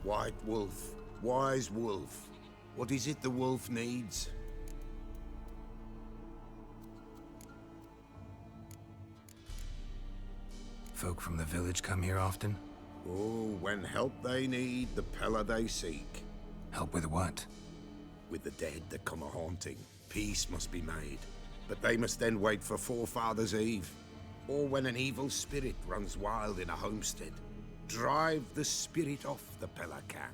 White Wolf, wise wolf. What is it the wolf needs? Folk from the village come here often? Oh, when help they need, the Pella they seek. Help with what? With the dead that come a-haunting, peace must be made. But they must then wait for Forefathers' Eve, or when an evil spirit runs wild in a homestead. Drive the spirit off, the Pella can.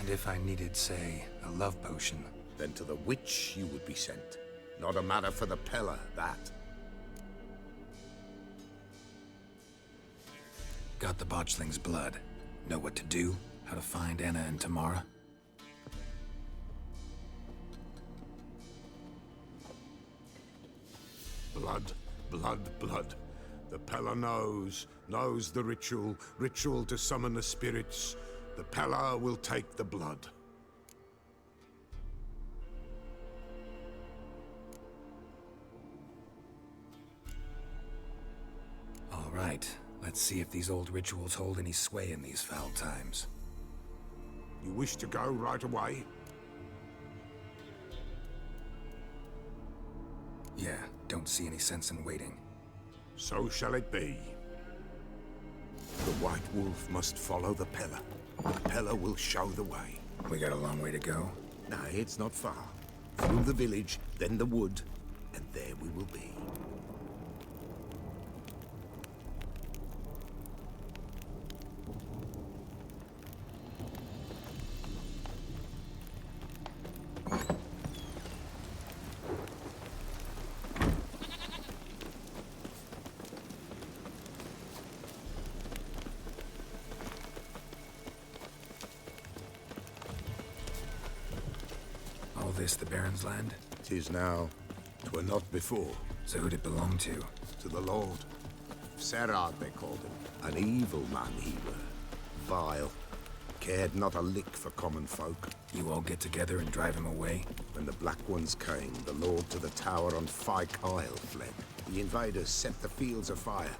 And if I needed, say, a love potion? Then to the witch you would be sent. Not a matter for the Pella, that. Got the botchling's blood. Know what to do? How to find Anna and Tamara? Blood, blood, blood. The Pella knows the ritual to summon the spirits. The Pella will take the blood. All right, let's see if these old rituals hold any sway in these foul times. You wish to go right away? Yeah, don't see any sense in waiting. So shall it be. The White Wolf must follow the Pella. The Pella will show the way. We got a long way to go. No, it's not far. Through the village, then the wood, and there we will be. All this the Baron's land? 'Tis now. 'Twere not before. So who'd it belong to? To the Lord. Serad, they called him. An evil man he were. Vile. Cared not a lick for common folk. You all get together and drive him away? When the Black Ones came, the Lord to the tower on Fyke Isle fled. The invaders set the fields afire,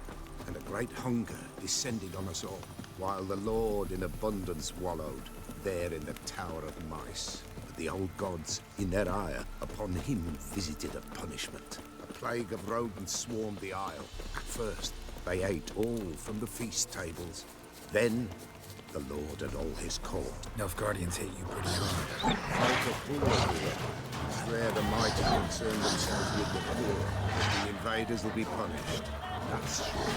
and a great hunger descended on us all, while the Lord in abundance wallowed, there in the Tower of Mice. But the old gods, in their ire, upon him visited a punishment. A plague of rodents swarmed the isle. At first, they ate all from the feast tables. Then, the Lord and all his court. Nilfgaardians hate you pretty hard. Folk are poor here. It's rare the mighty concern themselves with the poor, but the invaders will be punished. That's sure.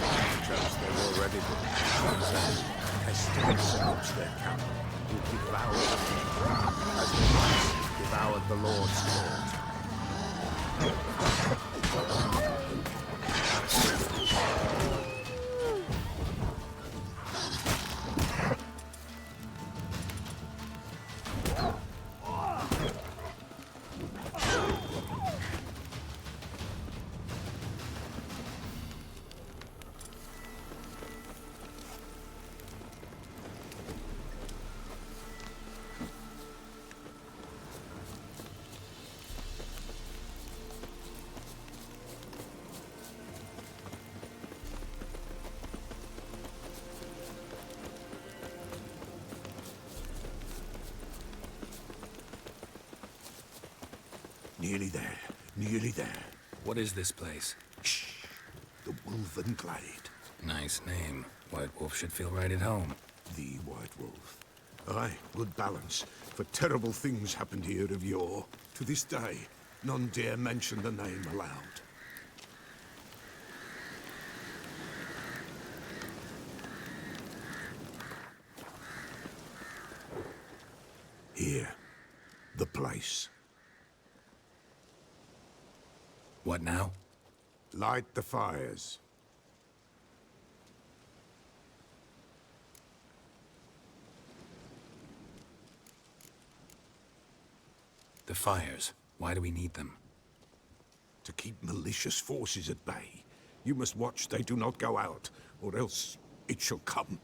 Perhaps they've already been. Pestilence corrupts their camp, who devour them, as the mice devoured the Lord's court. Nearly there. Nearly there. What is this place? Shh. The Wolven Glade. Nice name. White Wolf should feel right at home. The White Wolf. Aye, good balance. For terrible things happened here of yore. To this day, none dare mention the name aloud. Here. The place. What now? Light the fires. The fires. Why do we need them? To keep malicious forces at bay. You must watch they do not go out, or else it shall come.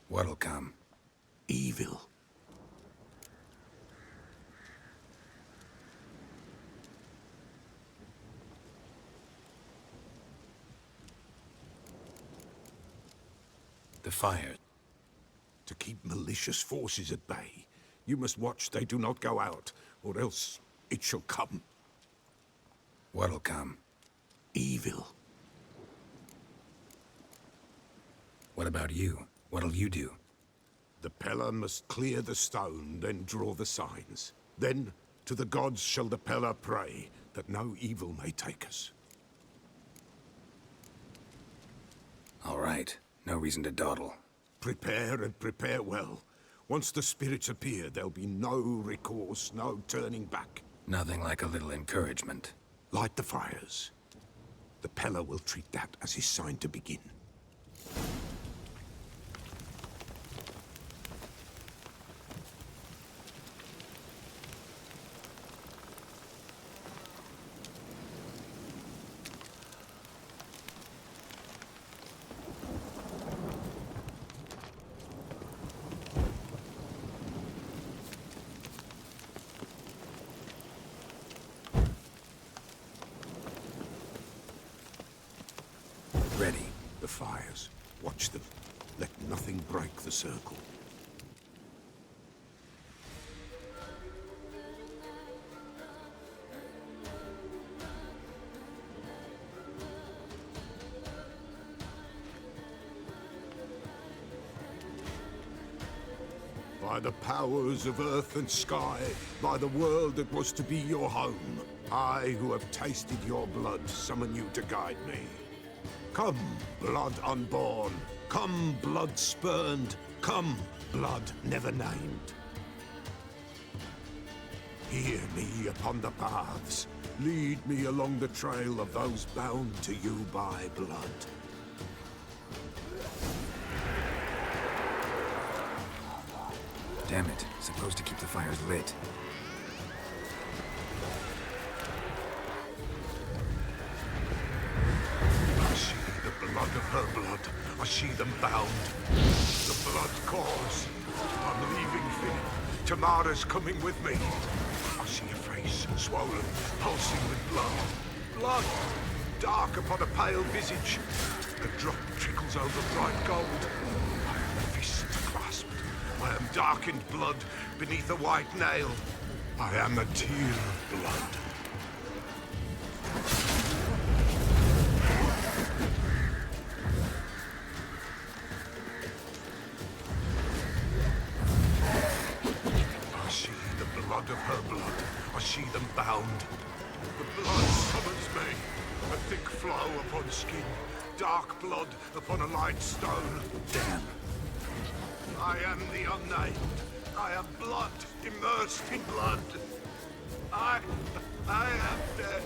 What'll come? Evil. The fires. To keep malicious forces at bay, you must watch they do not go out, or else it shall come. What'll come? Evil. What about you? What'll you do? The Peller must clear the stone, then draw the signs. Then, to the gods shall the Peller pray, that no evil may take us. All right. No reason to dawdle. Prepare and prepare well. Once the spirits appear, there'll be no recourse, no turning back. Nothing like a little encouragement. Light the fires. The Peller will treat that as his sign to begin. Ready. The fires. Watch them. Let nothing break the circle. By the powers of earth and sky, by the world that was to be your home, I, who have tasted your blood, summon you to guide me. Come, blood unborn. Come, blood spurned. Come, blood never named. Hear me upon the paths. Lead me along the trail of those bound to you by blood. Damn it. Supposed to keep the fires lit. I see the blood of her blood. I see them bound. The blood calls. I'm leaving Finn. Tamara's coming with me. I see a face, swollen, pulsing with blood. Blood! Dark upon a pale visage. A drop trickles over bright gold. I am fist clasped. I am darkened blood beneath a white nail. I am a tear of blood. I see the blood of her blood. I see them bound. The blood summons me. A thick flow upon skin. Dark blood upon a light stone. Damn. I am the unnamed. I am blood, immersed in blood. I am dead.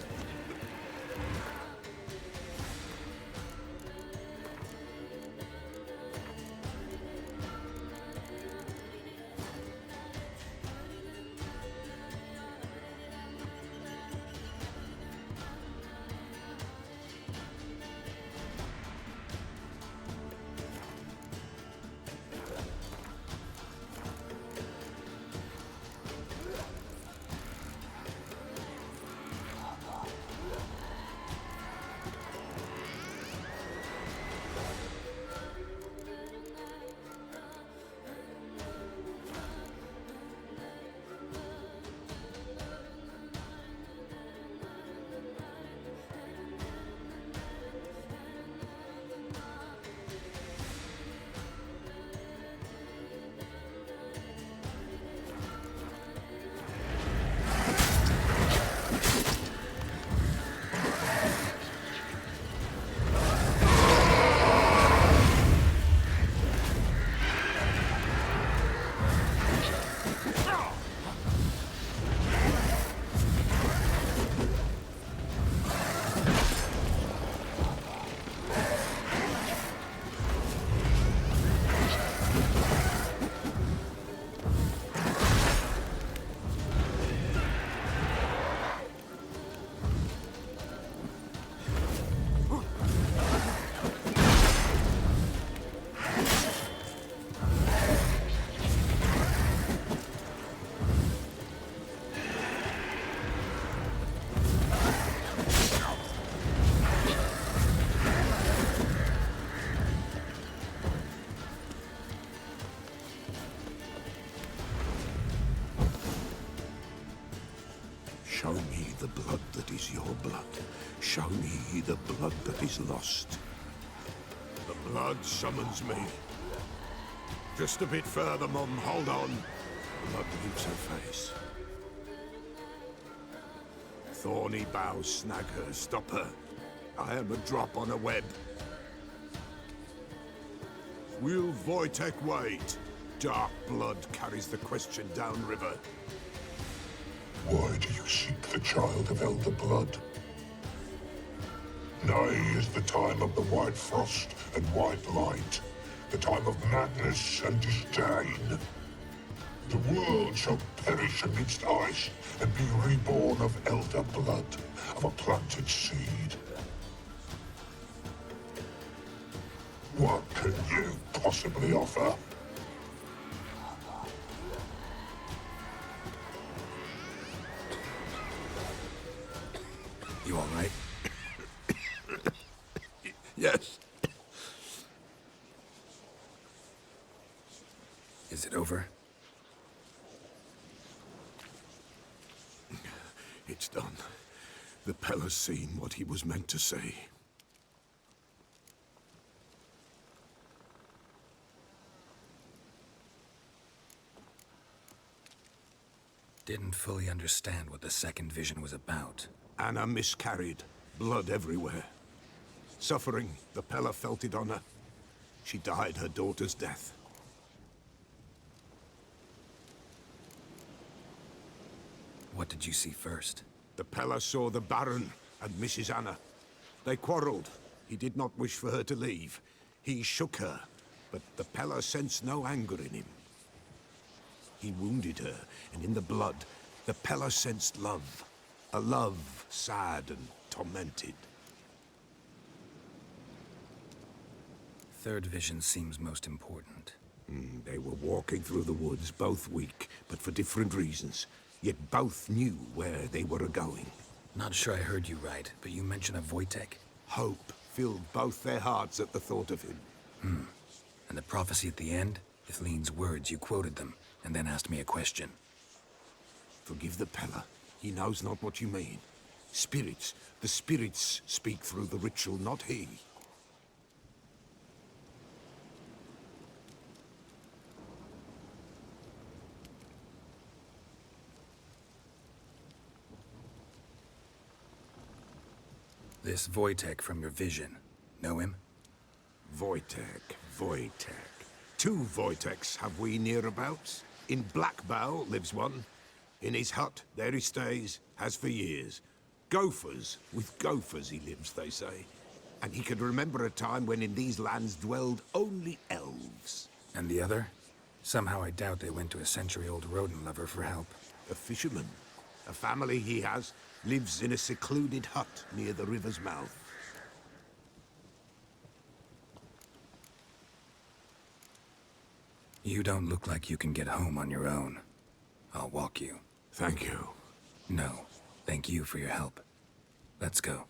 Show me the blood that is your blood. Show me the blood that is lost. The blood summons me. Just a bit further, Mum. Hold on. Blood leaves her face. Thorny boughs snag her. Stop her. I am a drop on a web. Will Wojtek wait? Dark blood carries the question downriver. Why do you seek the child of Elder Blood? Nigh is the time of the white frost and white light, the time of madness and disdain. The world shall perish amidst ice and be reborn of Elder Blood, of a planted seed. What can you possibly offer? You all right? Yes. Is it over? It's done. The Pella's seen what he was meant to say. Didn't fully understand what the second vision was about. Anna miscarried. Blood everywhere. Suffering, the Pella felt it on her. She died her daughter's death. What did you see first? The Pella saw the Baron and Mrs. Anna. They quarreled. He did not wish for her to leave. He shook her, but the Pella sensed no anger in him. He wounded her, and in the blood, the Pella sensed love. A love sad and tormented. Third vision seems most important. They were walking through the woods, both weak, but for different reasons. Yet both knew where they were going. Not sure I heard you right, but you mentioned a Wojtek. Hope filled both their hearts at the thought of him. And the prophecy at the end? Ithlinne's words, you quoted them, and then asked me a question. Forgive the Pella. He knows not what you mean. Spirits. The spirits speak through the ritual, not he. This Wojtek from your vision. Know him? Wojtek. Two Wojteks have we nearabouts. In Blackbow lives one. In his hut, there he stays, has for years. Gophers, with gophers he lives, they say. And he could remember a time when in these lands dwelled only elves. And the other? Somehow I doubt they went to a century-old rodent lover for help. A fisherman. A family he has lives in a secluded hut near the river's mouth. You don't look like you can get home on your own. I'll walk you. Thank you. No, thank you for your help. Let's go.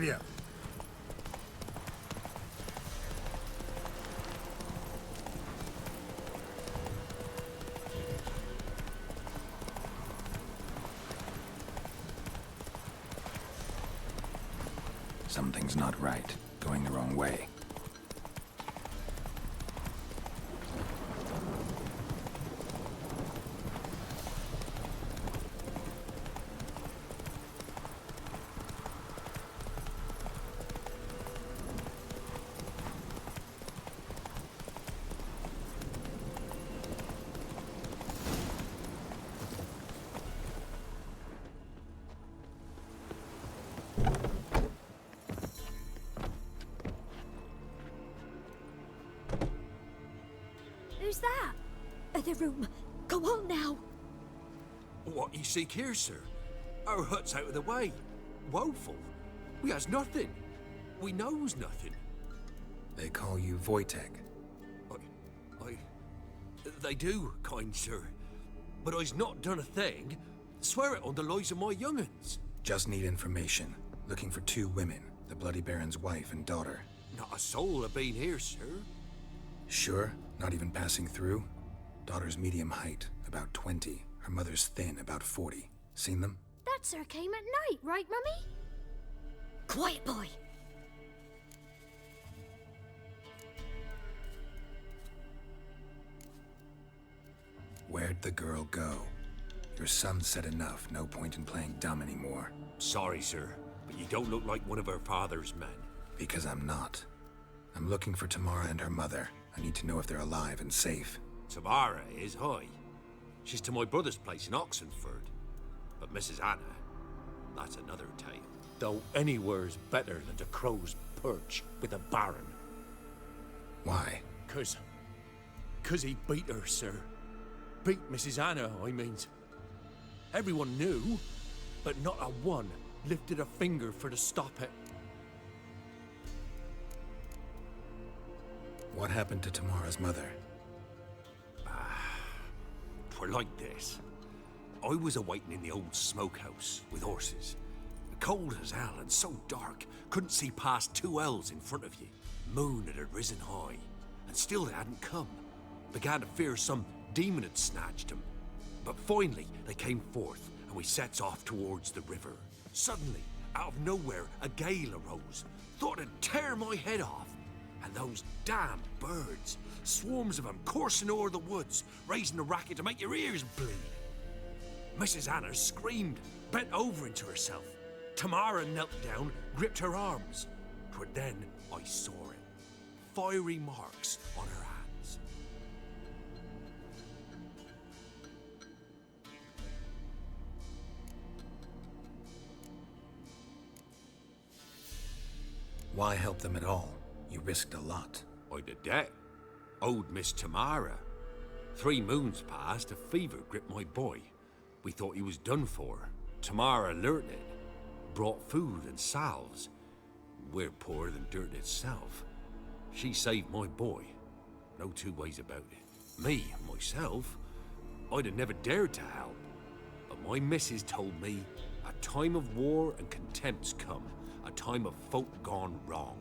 Giddy up. Something's not right. Going the wrong way. Who's that? The room. Go on now. What you seek here, sir? Our hut's out of the way. Woeful. We has nothing. We knows nothing. They call you Wojtek. They do, kind sir. But I's not done a thing. Swear it on the lives of my young'uns. Just need information. Looking for 2 women, the Bloody Baron's wife and daughter. Not a soul have been here, sir. Sure? Not even passing through? Daughter's medium height, about 20. Her mother's thin, about 40. Seen them? That sir came at night, right, Mummy? Quiet, boy. Where'd the girl go? Your son said enough. No point in playing dumb anymore. Sorry, sir, but you don't look like one of her father's men. Because I'm not. I'm looking for Tamara and her mother. I need to know if they're alive and safe. Tamara is high. She's to my brother's place in Oxenford. But Mrs. Anna, that's another tale. Though anywhere's better than the Crow's Perch with a baron. Why? Cause he beat her, sir. Beat Mrs. Anna, I means. Everyone knew, but not a one lifted a finger for to stop it. What happened to Tamara's mother? Twere like this. I was awaiting in the old smokehouse with horses. Cold as hell and so dark, couldn't see past 2 ells in front of you. Moon had risen high, and still they hadn't come. Began to fear some demon had snatched them. But finally, they came forth, and we sets off towards the river. Suddenly, out of nowhere, a gale arose. Thought it'd tear my head off. And those damn birds, swarms of them coursing o'er the woods, raising a racket to make your ears bleed. Mrs. Anna screamed, bent over into herself. Tamara knelt down, gripped her arms. 'Twere then I saw it. Fiery marks on her hands. Why help them at all? You risked a lot. I'd a debt. Owed Miss Tamara. 3 moons passed, a fever gripped my boy. We thought he was done for. Tamara learnt it. Brought food and salves. We're poorer than dirt itself. She saved my boy. No 2 ways about it. Me, myself, I'd have never dared to help. But my missus told me a time of war and contempt's come. A time of folk gone wrong.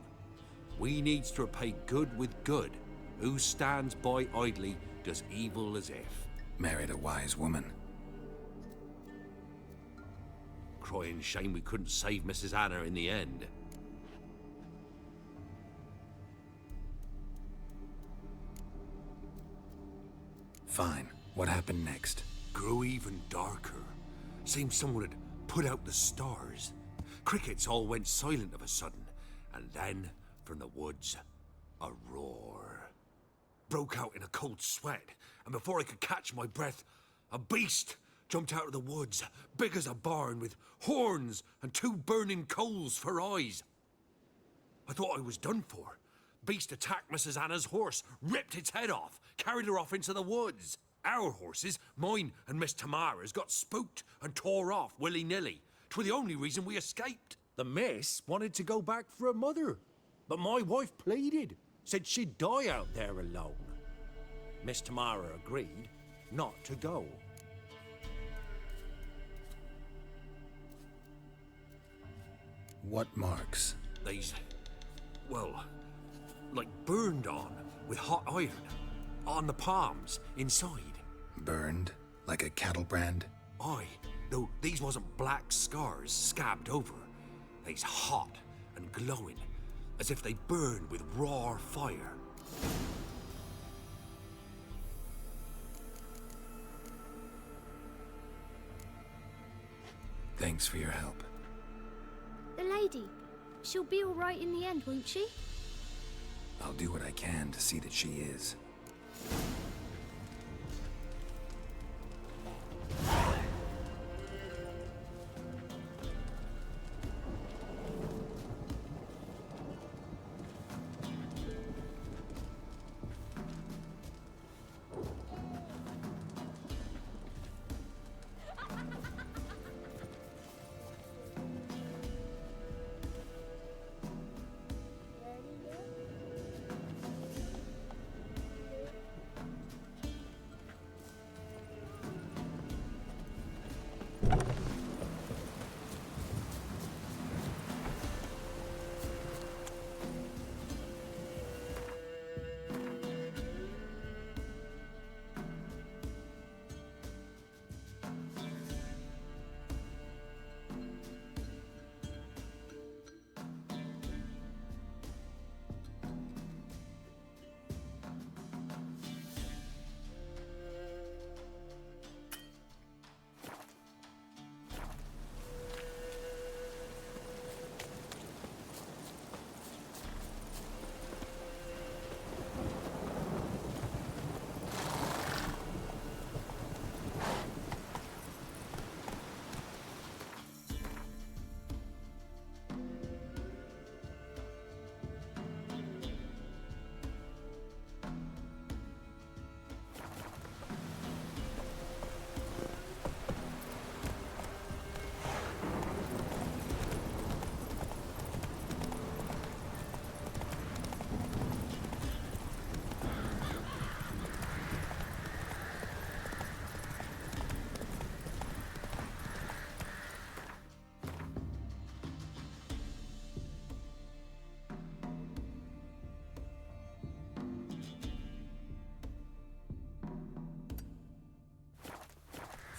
We needs to repay good with good. Who stands by idly does evil as if. Married a wise woman. Crying shame we couldn't save Mrs. Anna in the end. Fine. What happened next? Grew even darker. Seemed someone had put out the stars. Crickets all went silent of a sudden. And then, from the woods, a roar. Broke out in a cold sweat, and before I could catch my breath, a beast jumped out of the woods, big as a barn, with horns and 2 burning coals for eyes. I thought I was done for. Beast attacked Mrs. Anna's horse, ripped its head off, carried her off into the woods. Our horses, mine and Miss Tamara's, got spooked and tore off willy-nilly. 'Twere the only reason we escaped. The miss wanted to go back for her mother, but my wife pleaded, said she'd die out there alone. Miss Tamara agreed not to go. What marks? They's, well, like burned on with hot iron. On the palms, inside. Burned? Like a cattle brand? Aye, though these wasn't black scars scabbed over. They's hot and glowing, as if they burned with raw fire. Thanks for your help. The lady. She'll be all right in the end, won't she? I'll do what I can to see that she is.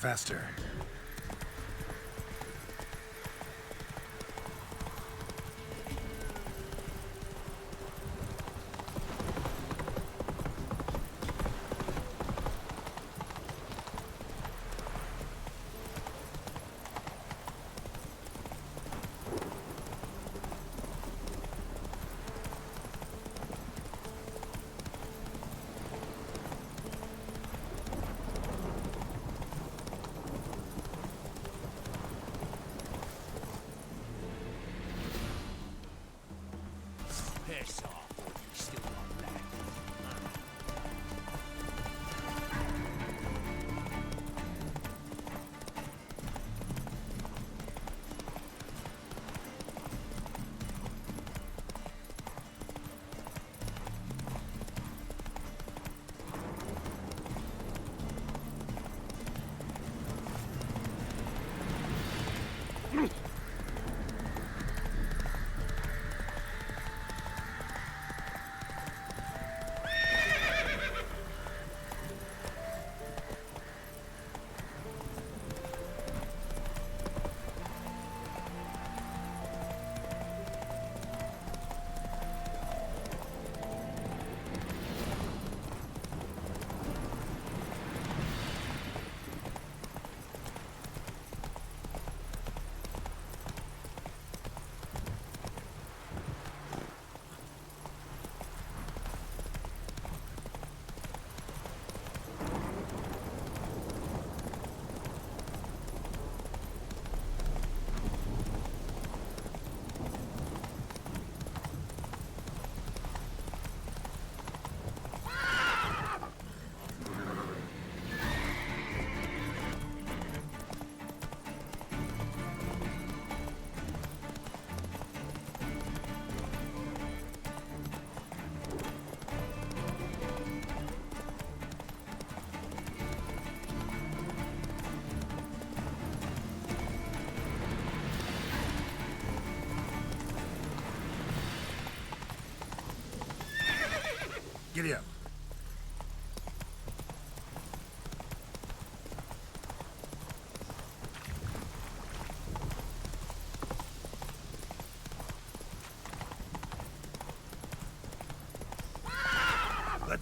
Faster. Piss off, or you still got left.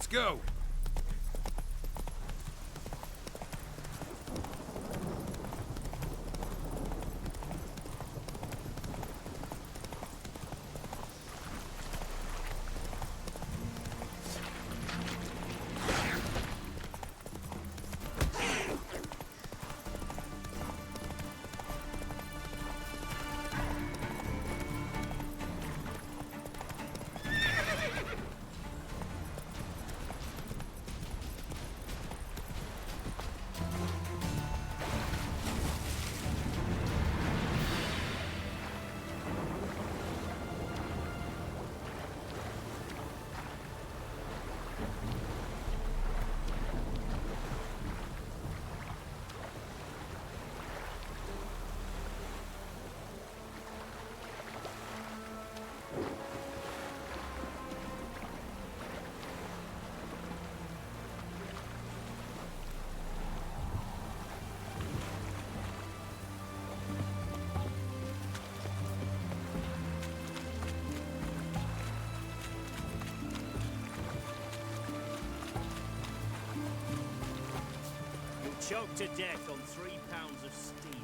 Let's go. Choked to death on 3 pounds of steel.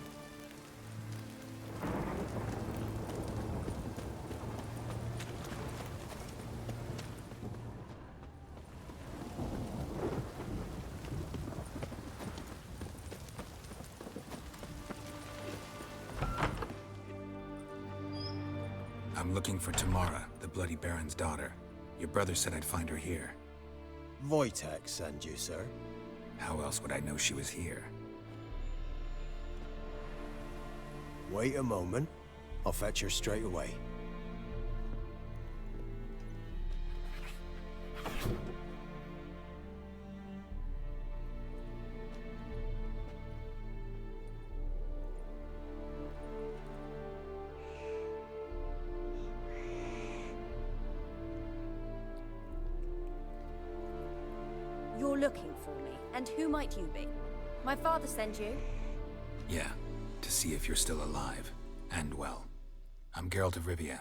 I'm looking for Tamara, the Bloody Baron's daughter. Your brother said I'd find her here. Wojtek send you, sir. How else would I know she was here? Wait a moment. I'll fetch her straight away. You're looking for me, and who might you be? My father sent you? Yeah, to see if you're still alive. And well. I'm Geralt of Rivia.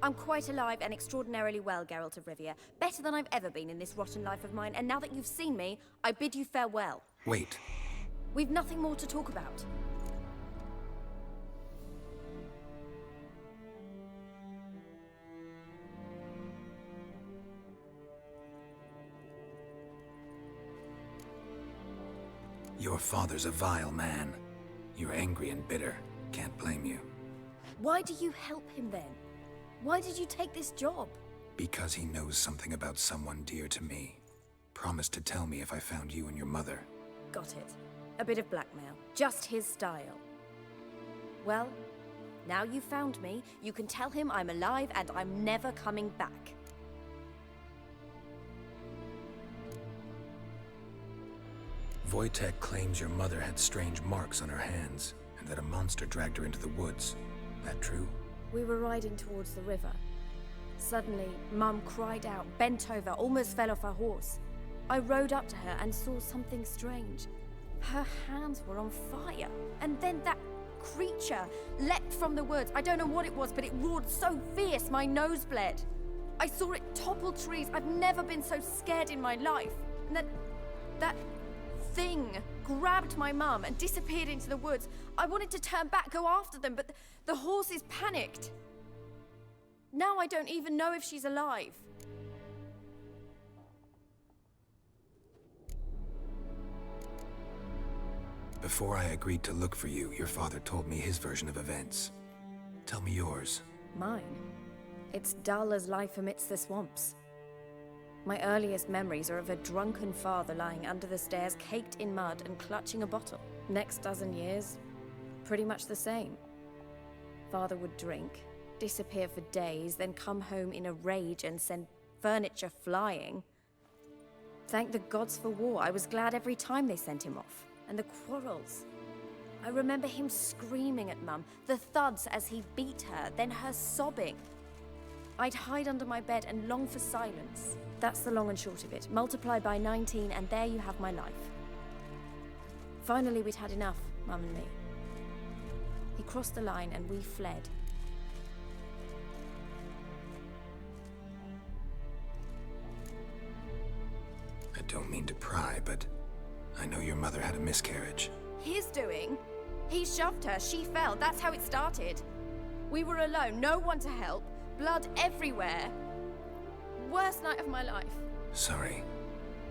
I'm quite alive and extraordinarily well, Geralt of Rivia. Better than I've ever been in this rotten life of mine, and now that you've seen me, I bid you farewell. Wait. We've nothing more to talk about. Your father's a vile man. You're angry and bitter. Can't blame you. Why do you help him then? Why did you take this job? Because he knows something about someone dear to me. Promised to tell me if I found you and your mother. Got it. A bit of blackmail. Just his style. Well, now you've found me, you can tell him I'm alive and I'm never coming back. Wojtek claims your mother had strange marks on her hands, and that a monster dragged her into the woods. That true? We were riding towards the river. Suddenly, Mum cried out, bent over, almost fell off her horse. I rode up to her and saw something strange. Her hands were on fire. And then that creature leapt from the woods. I don't know what it was, but it roared so fierce my nose bled. I saw it topple trees. I've never been so scared in my life. And that thing grabbed my mum and disappeared into the woods. I wanted to turn back, go after them, but the horses panicked. Now I don't even know if she's alive. Before I agreed to look for you, your father told me his version of events. Tell me yours. Mine? It's dull as life amidst the swamps. My earliest memories are of a drunken father lying under the stairs, caked in mud and clutching a bottle. Next dozen years, pretty much the same. Father would drink, disappear for days, then come home in a rage and send furniture flying. Thank the gods for war. I was glad every time they sent him off. And the quarrels. I remember him screaming at Mum, the thuds as he beat her, then her sobbing. I'd hide under my bed and long for silence. That's the long and short of it. Multiply by 19 and there you have my life. Finally, we'd had enough, Mum and me. He crossed the line and we fled. don't mean to pry, but I know your mother had a miscarriage. His doing? He shoved her, she fell, that's how it started. We were alone, no one to help, blood everywhere. Worst night of my life. Sorry.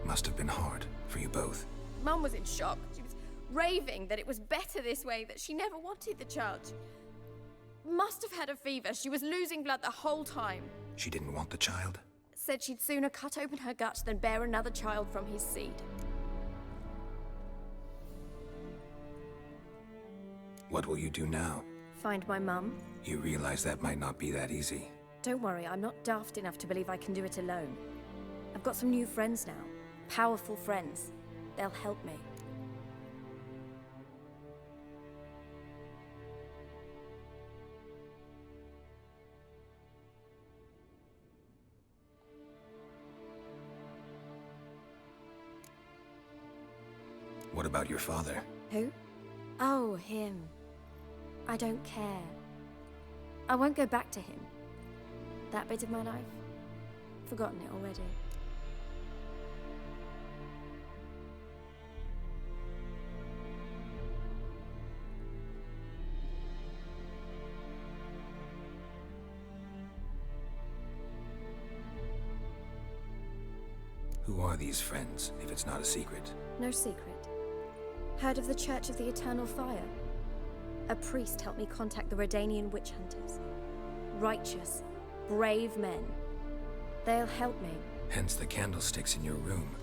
Must have been hard for you both. Mum was in shock. She was raving that it was better this way, that she never wanted the child. Must have had a fever. She was losing blood the whole time. She didn't want the child? Said she'd sooner cut open her gut than bear another child from his seed. What will you do now? Find my mum. You realize that might not be that easy. Don't worry, I'm not daft enough to believe I can do it alone. I've got some new friends now. Powerful friends. They'll help me. What about your father? Who? Oh, him. I don't care. I won't go back to him. That bit of my life? Forgotten it already. Who are these friends, if it's not a secret? No secret. Heard of the Church of the Eternal Fire? A priest helped me contact the Redanian witch hunters. Righteous, brave men. They'll help me. Hence the candlesticks in your room.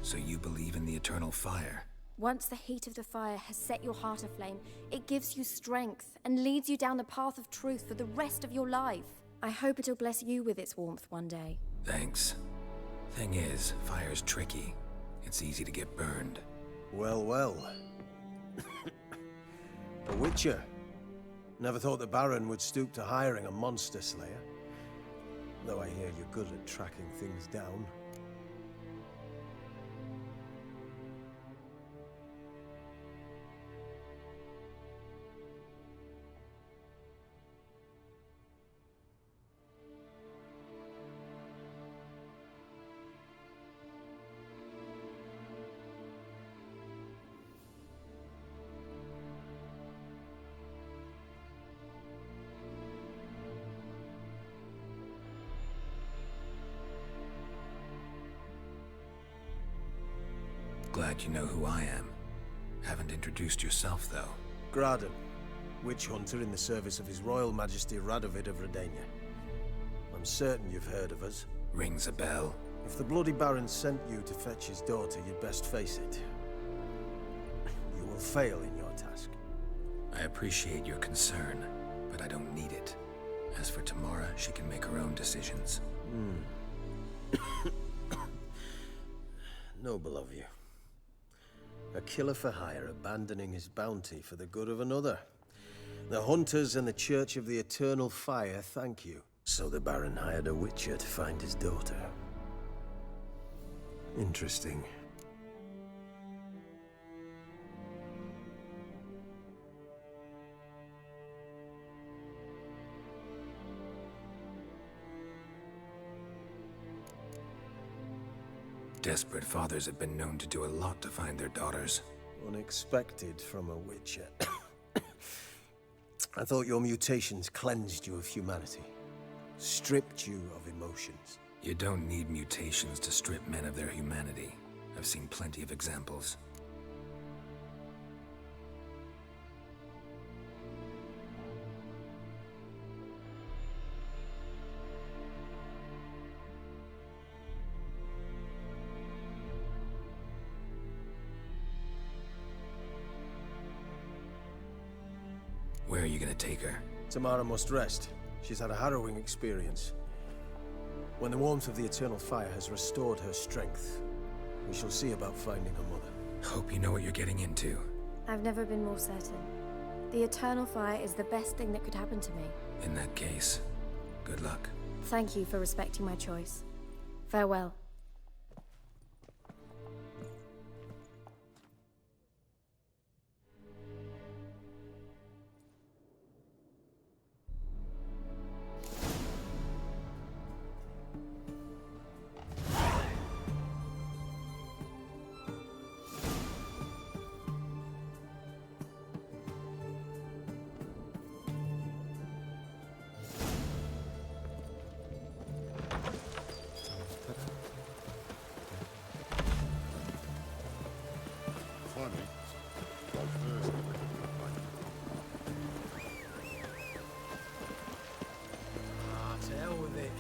So you believe in the eternal fire? Once the heat of the fire has set your heart aflame, it gives you strength and leads you down the path of truth for the rest of your life. I hope it'll bless you with its warmth one day. Thanks. Thing is, fire's tricky. It's easy to get burned. Well, well. A witcher. Never thought the Baron would stoop to hiring a monster slayer. Though I hear you're good at tracking things down. Glad you know who I am. Haven't introduced yourself, though. Graden, witch hunter in the service of His Royal Majesty Radovid of Redania. I'm certain you've heard of us. Rings a bell. If the Bloody Baron sent you to fetch his daughter, you'd best face it. You will fail in your task. I appreciate your concern, but I don't need it. As for Tamara, she can make her own decisions. Noble of you. A killer for hire abandoning his bounty for the good of another. The hunters and the Church of the Eternal Fire thank you. So the Baron hired a witcher to find his daughter. Interesting. Desperate fathers have been known to do a lot to find their daughters. Unexpected from a witcher. I thought your mutations cleansed you of humanity. Stripped you of emotions. You don't need mutations to strip men of their humanity. I've seen plenty of examples. Where are you gonna take her? Tamara must rest. She's had a harrowing experience. When the warmth of the Eternal Fire has restored her strength, we shall see about finding her mother. Hope you know what you're getting into. I've never been more certain. The Eternal Fire is the best thing that could happen to me. In that case, good luck. Thank you for respecting my choice. Farewell. money. But first, Ah, to hell with it.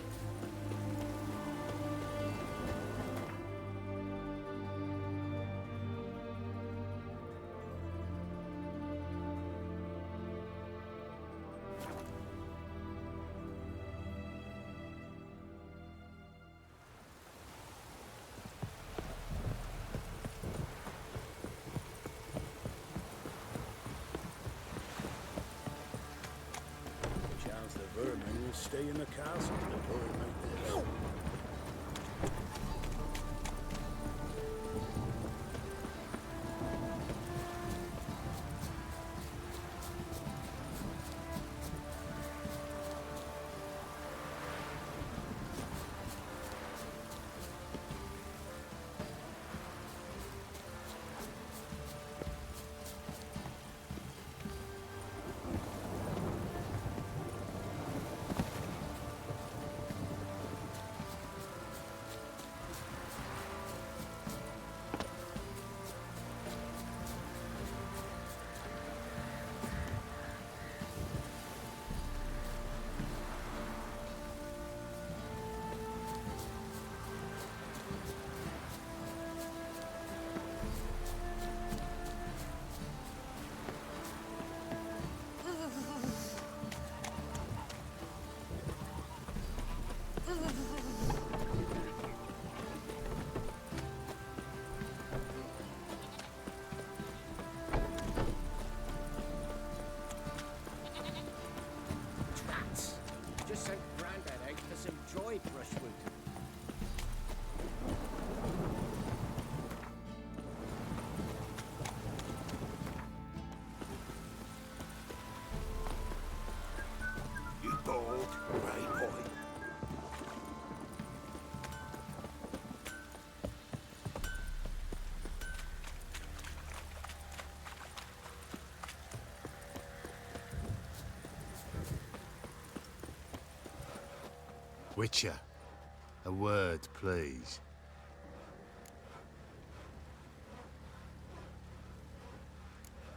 chance the vermin will stay in the castle before it make this. Rats! Just sent Grandad out for some dried brushwood. You bold, right boy. Witcher, a word, please.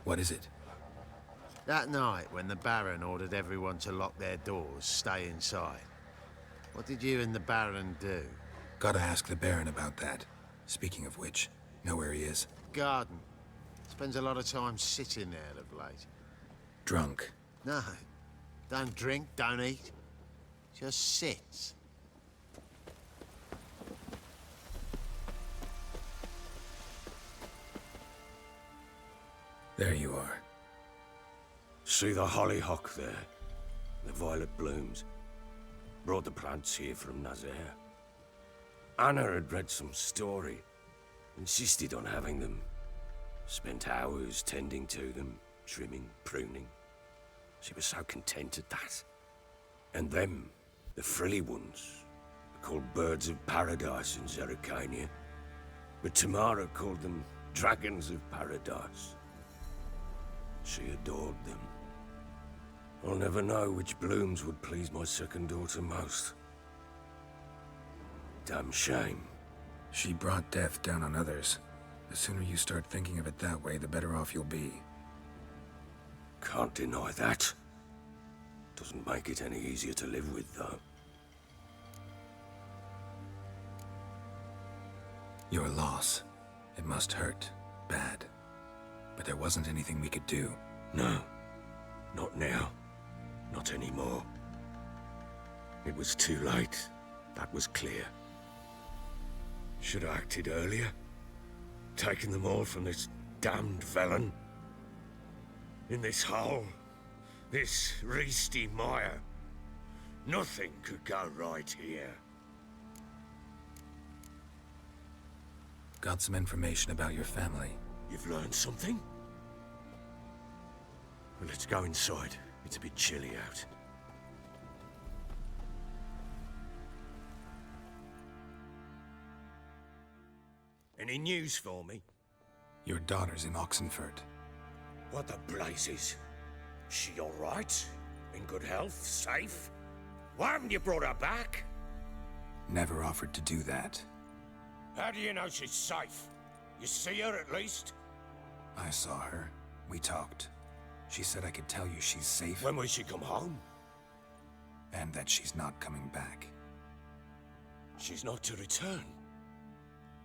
What is it? That night when the Baron ordered everyone to lock their doors, stay inside. What did you and the Baron do? Gotta ask the Baron about that. Speaking of which, know where he is? Garden. Spends a lot of time sitting there of late. Drunk. No. Don't drink, don't eat. Just sits. There you are. See the hollyhock there? The violet blooms. Brought the plants here from Nazaire. Anna had read some story. Insisted on having them. Spent hours tending to them, trimming, pruning. She was so content at that. And them, the frilly ones, are called birds of paradise in Zerrikania. But Tamara called them dragons of paradise. She adored them. I'll never know which blooms would please my second daughter most. Damn shame. She brought death down on others. The sooner you start thinking of it that way, the better off you'll be. Can't deny that. Doesn't make it any easier to live with, though. Your loss. It must hurt. Bad. But there wasn't anything we could do. No. Not now. Not anymore. It was too late. That was clear. Should have acted earlier. Taken them all from this damned felon. In this hole. This Reesty mire. Nothing could go right here. Got some information about your family. You've learned something? Well, let's go inside. It's a bit chilly out. Any news for me? Your daughter's in Oxenfurt. What the blazes? She all right? In good health? Safe? Why haven't you brought her back? Never offered to do that. How do you know she's safe? You see her at least? I saw her. We talked. She said I could tell you she's safe. When will she come home? And that she's not coming back. She's not to return.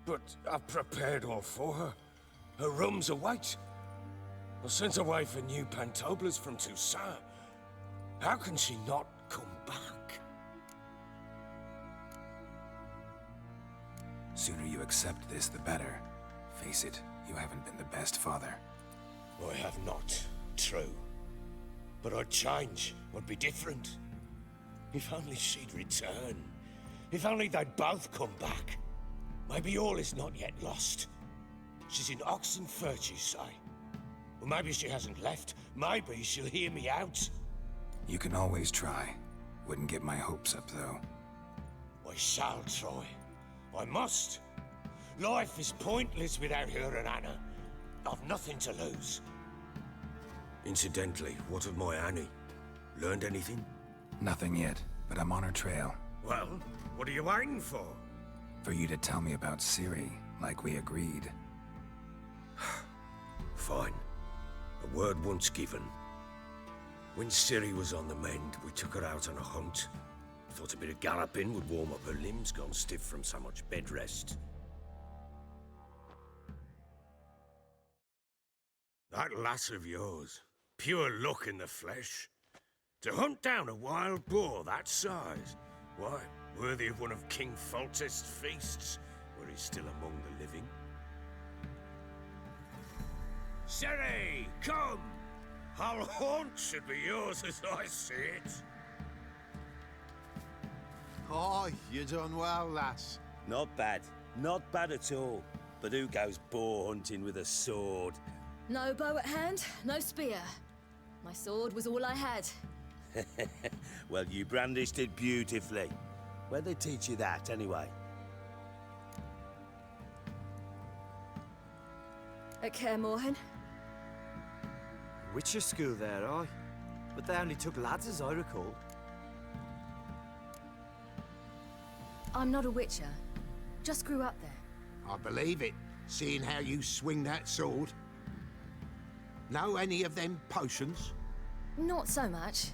But I've prepared all for her. Her rooms await. I sent away for new pantoblas from Toussaint. How can she not come back? Sooner you accept this, the better. Face it, you haven't been the best father. I have not, true. But I'd change, I'd be different. If only she'd return. If only they'd both come back. Maybe all is not yet lost. She's in Oxenfurt, you say? Well, maybe she hasn't left. Maybe she'll hear me out. You can always try. Wouldn't get my hopes up, though. I shall try. I must. Life is pointless without her and Anna. I've nothing to lose. Incidentally, what of my Annie? Learned anything? Nothing yet, but I'm on her trail. Well, what are you waiting for? For you to tell me about Ciri, like we agreed. Fine. A word once given. When Ciri was on the mend, we took her out on a hunt. Thought a bit of galloping would warm up her limbs, gone stiff from so much bed rest. That lass of yours, pure luck in the flesh. To hunt down a wild boar that size, why, worthy of one of King Foltest's feasts, where he's still among the living. Ciri, come! Our haunt should be yours as I see it. Oh, you done well, lass. Not bad. Not bad at all. But who goes boar hunting with a sword? No bow at hand, no spear. My sword was all I had. Well, you brandished it beautifully. Where'd they teach you that, anyway? At Kaer Morhen. Witcher school there, aye. But they only took lads, as I recall. I'm not a witcher. Just grew up there. I believe it, seeing how you swing that sword. Know any of them potions? Not so much.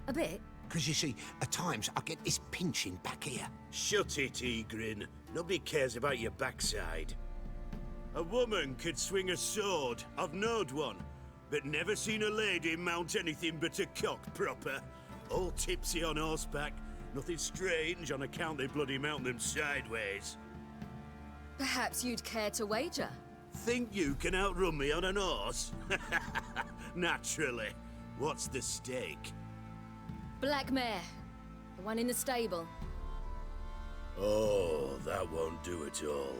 A bit. Because you see, at times I get this pinching back here. Shut it, Egrin. Nobody cares about your backside. A woman could swing a sword. I've knowed one. But never seen a lady mount anything but a cock proper. All tipsy on horseback. Nothing strange on account they bloody mount them sideways. Perhaps you'd care to wager? Think you can outrun me on an horse? Naturally. What's the stake? Black mare. The one in the stable. Oh, that won't do it all.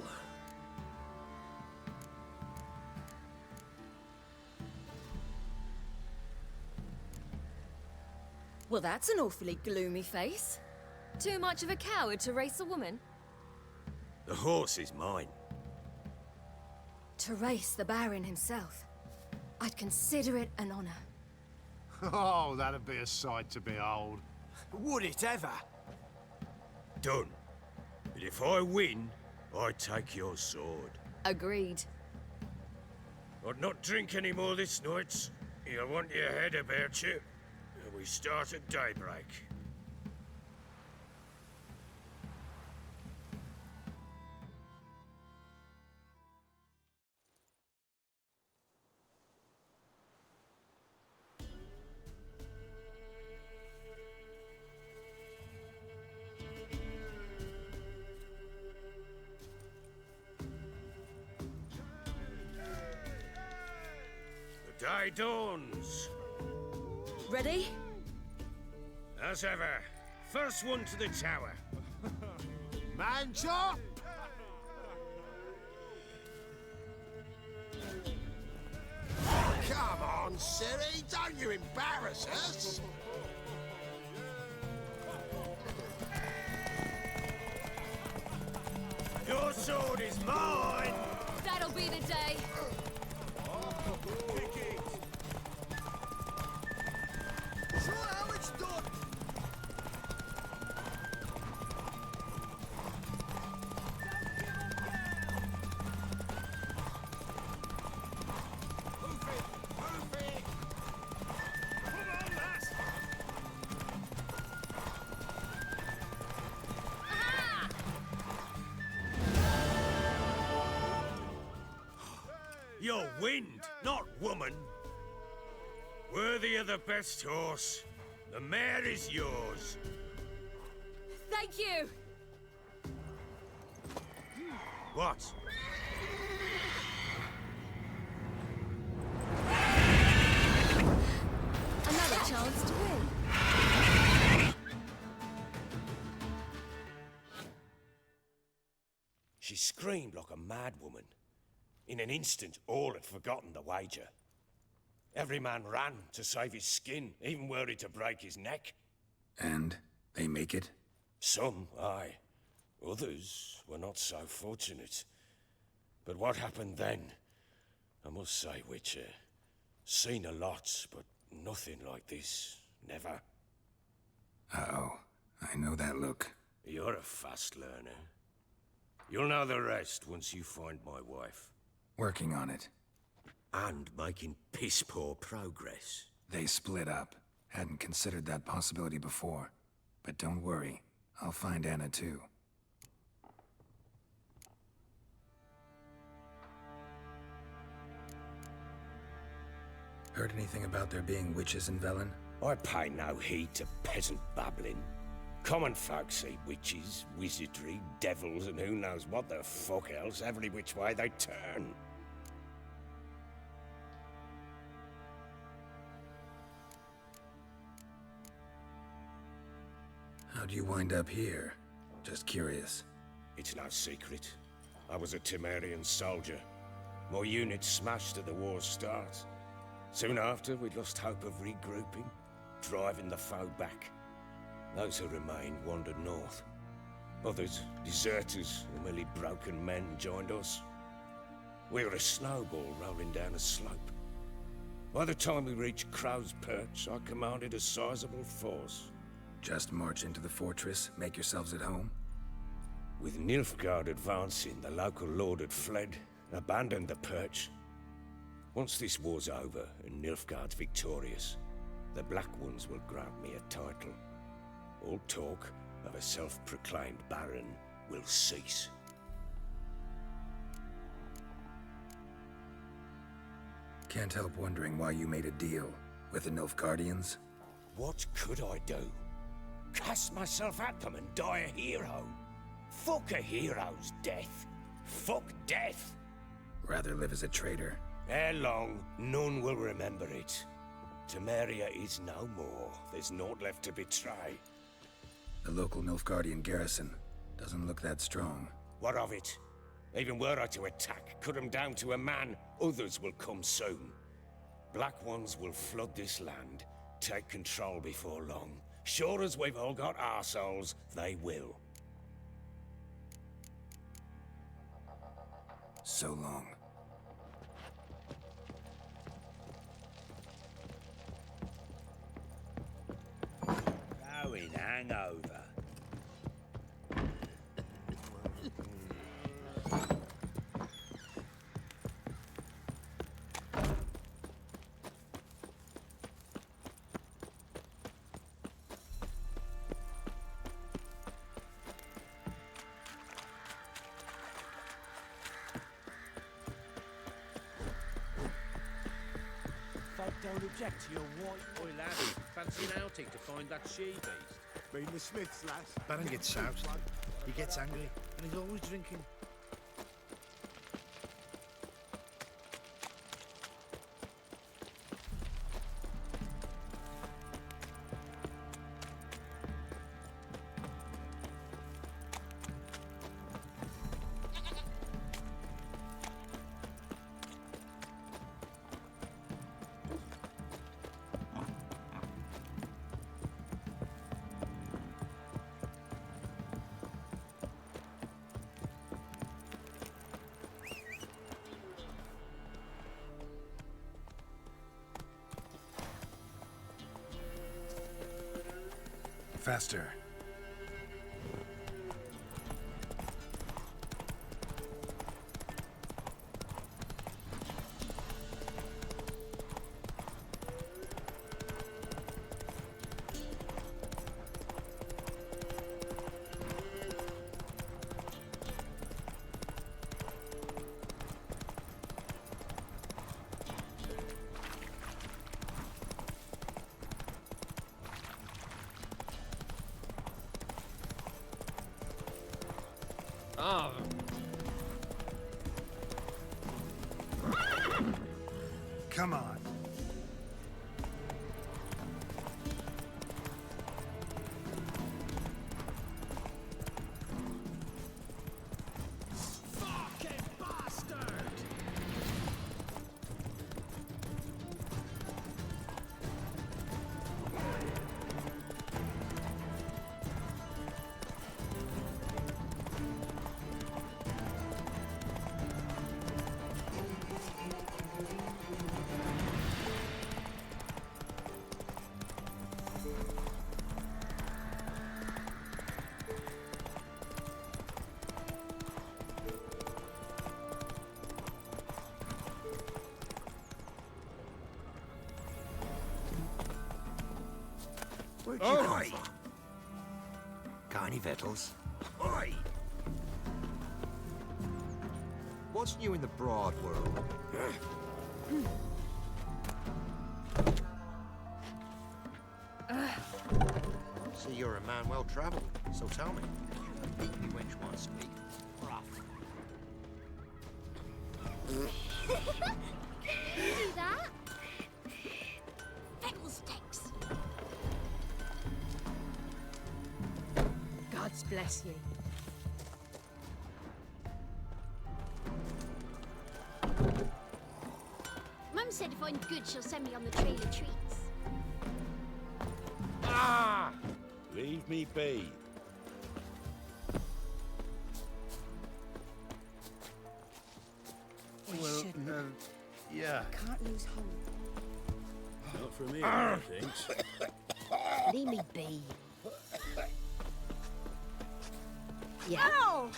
Well, that's an awfully gloomy face. Too much of a coward to race a woman? The horse is mine. To race the Baron himself. I'd consider it an honor. Oh, that'd be a sight to behold. Would it ever? Done. But if I win, I take your sword. Agreed. I'd not drink any more this night. You'll want your head about you. We start at daybreak. The day dawns. Ready? As ever, first one to the tower. Man chop! Come on, Ciri, don't you embarrass us! Your sword is mine! That'll be the day. Show how it's done! You're wind, not woman. Worthy of the best horse. The mare is yours. Thank you! What? Another chance to win. She screamed like a mad woman. In an instant, all had forgotten the wager. Every man ran to save his skin, even were he to break his neck. And they make it? Some, aye. Others were not so fortunate. But what happened then? I must say, Witcher, seen a lot, but nothing like this. Never. Uh-oh. I know that look. You're a fast learner. You'll know the rest once you find my wife. Working on it. And making piss-poor progress. They split up. Hadn't considered that possibility before. But don't worry. I'll find Anna too. Heard anything about there being witches in Velen? I pay no heed to peasant babbling. Common folk see witches, wizardry, devils, and who knows what the fuck else every which way they turn. How'd you wind up here? Just curious. It's no secret. I was a Temerian soldier. My unit smashed at the war's start. Soon after, we lost hope of regrouping, driving the foe back. Those who remained wandered north. Others, deserters or merely broken men, joined us. We were a snowball rolling down a slope. By the time we reached Crow's Perch, I commanded a sizable force. Just march into the fortress, make yourselves at home? With Nilfgaard advancing, the local lord had fled, abandoned the Perch. Once this war's over and Nilfgaard's victorious, the Black Ones will grant me a title. All talk of a self-proclaimed Baron will cease. Can't help wondering why you made a deal with the Nilfgaardians. What could I do? Cast myself at them and die a hero? Fuck a hero's death. Fuck death. Rather live as a traitor. Ere long, none will remember it. Temeria is no more. There's naught left to betray. The local Nilfgaardian garrison doesn't look that strong. What of it? Even were I to attack, cut them down to a man, others will come soon. Black Ones will flood this land, take control before long. Sure as we've all got arseholes, they will. So long. Going hangover. Folk don't object to your white... Oi, laddie, fancy an outing to find that she-beast? Been the Smiths, lass. Baron gets soused. He gets angry, and he's always drinking. Faster. Oh. Come on. Fucking bastard! Where'd you come from? Got any victuals? Oi! What's new in the broad world? See, you're a man well traveled, so tell me. You wench want to speak? Rough. Do that? Fiddlesticks! God's bless you. Mum said if I'm good, she'll send me on the trail of treats. Ah! Leave me be. We shouldn't. Yeah. Can't lose hope. Not from here, I think. Leave me be. Yeah. Ow!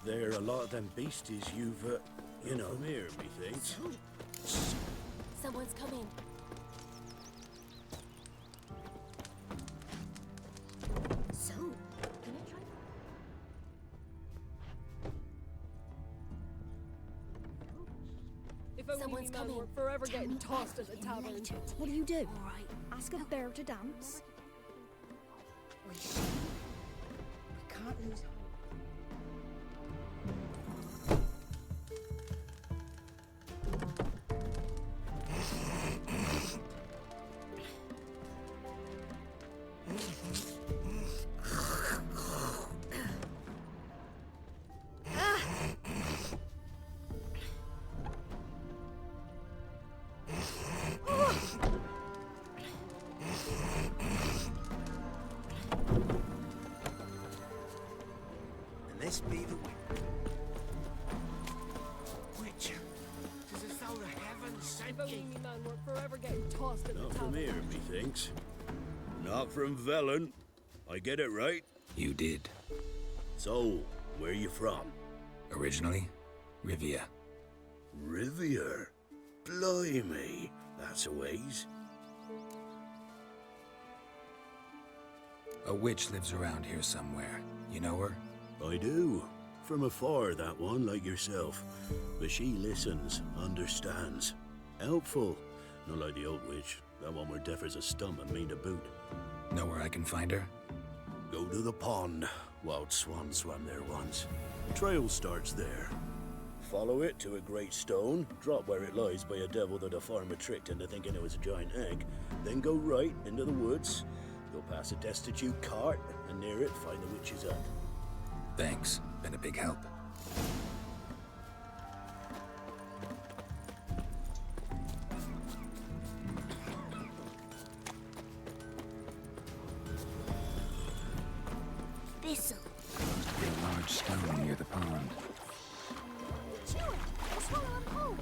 There are a lot of them beasties you've, you know, from here, methinks. Someone's coming. So, can I try? If only Someone's man coming. were forever Tell getting me tossed at the tavern. later. What do you do? All right. Ask a bear to dance? We can't lose hope. And this be the which is as though the heavens sent If only ye. man were forever getting tossed at the Not from tavern. here, methinks. Not from Velen. I get it right? You did. So, where you from? Originally, Rivia. Rivia? Blimey, that's a ways. A witch lives around here somewhere. You know her? I do. From afar, that one, like yourself. But she listens, understands. Helpful. Not like the old witch. That one were deaf as a stump and mean to boot. Know where I can find her? Go to the pond. Wild swan swam there once. Trail starts there. Follow it to a great stone, drop where it lies by a devil that a farmer tricked into thinking it was a giant egg, then go right into the woods. You'll pass a destitute cart, and near it find the witch's hut. Thanks. Been a big help. This'll. Must be a large stone near the pond. Chew it. I'll swallow them whole.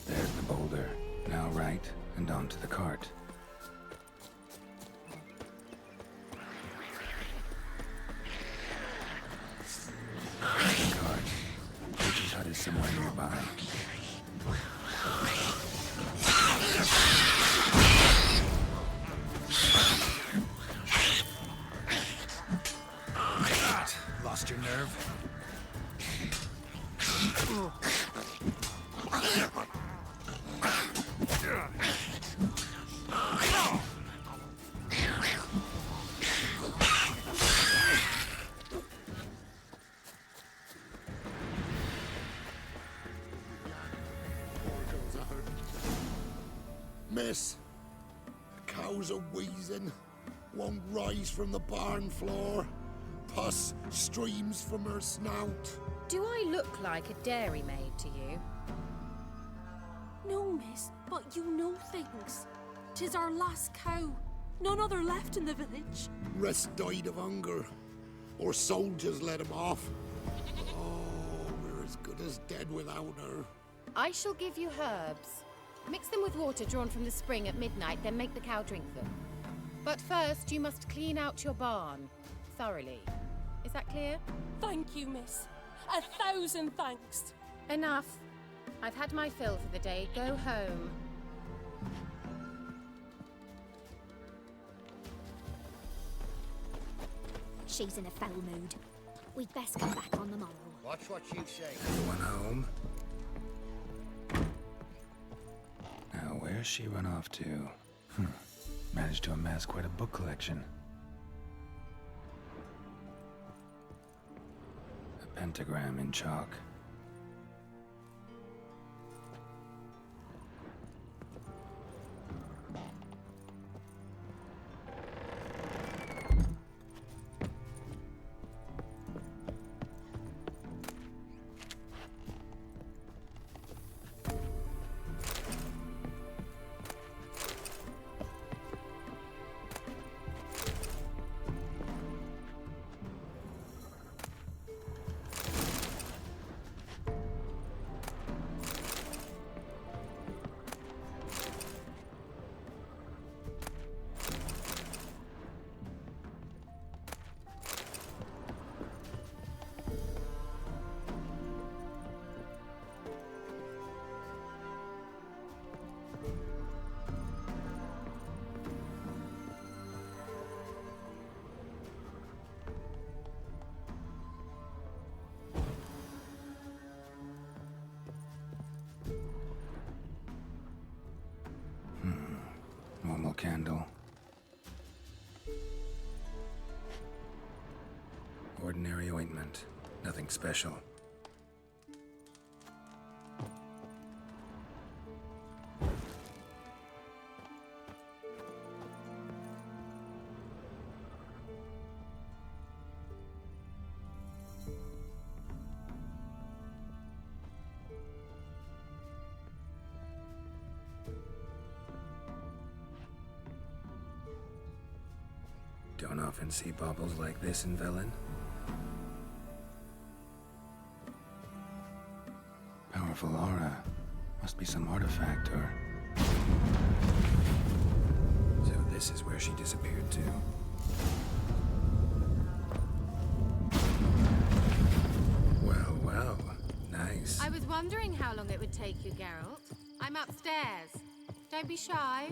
There's the boulder. Now right, and onto the cart. The cart. Witch's hut is somewhere nearby. Lost your nerve? miss. The cows are wheezing, won't rise from the barn floor. Pus streams from her snout. Do I look like a dairymaid to you? No, miss, but you know things. 'Tis our last cow. None other left in the village. Rest died of hunger, or soldiers let him off. Oh, we're as good as dead without her. I shall give you herbs. Mix them with water drawn from the spring at midnight, then make the cow drink them. But first, you must clean out your barn. Thoroughly. Is that clear? Thank you, miss. 1,000 thanks. Enough. I've had my fill for the day. Go home. She's in a foul mood. We'd best come back on the morrow. Watch what you say. Everyone home? Now, where's she run off to? Managed to amass quite a book collection. A pentagram in chalk. Normal candle. Ordinary ointment. Nothing special. Don't often see baubles like this in Velen. Powerful aura. Must be some artifact or... So this is where she disappeared to. Well, well. Nice. I was wondering how long it would take you, Geralt. I'm upstairs. Don't be shy.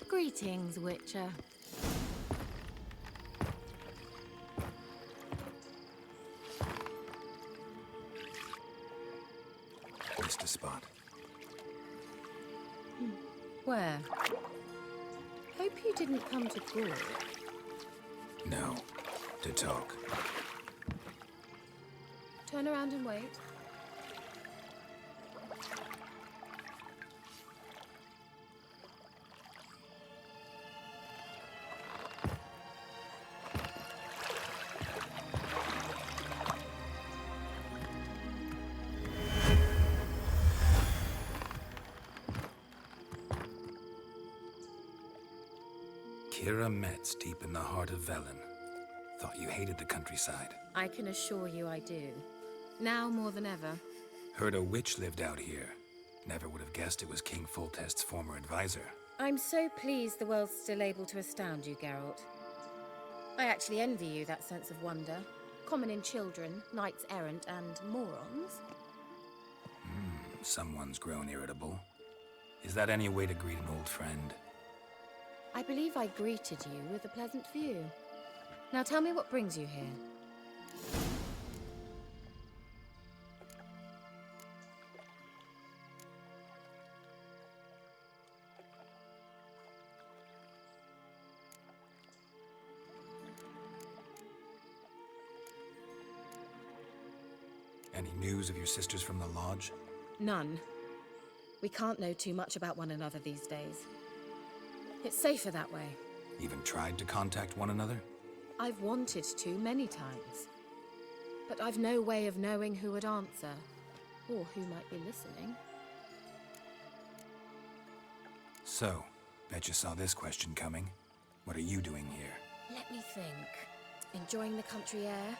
Greetings, Witcher. Missed a spot. Where? Hope you didn't come to Gore. No. To talk. Turn around and wait. Kira Metz, deep in the heart of Velen. Thought you hated the countryside. I can assure you I do. Now more than ever. Heard a witch lived out here. Never would have guessed it was King Foltest's former advisor. I'm so pleased the world's still able to astound you, Geralt. I actually envy you that sense of wonder. Common in children, knights errant, and morons. Someone's grown irritable. Is that any way to greet an old friend? I believe I greeted you with a pleasant view. Now tell me what brings you here. Any news of your sisters from the lodge? None. We can't know too much about one another these days. It's safer that way. Even tried to contact one another? I've wanted to many times. But I've no way of knowing who would answer, or who might be listening. So, bet you saw this question coming. What are you doing here? Let me think. Enjoying the country air?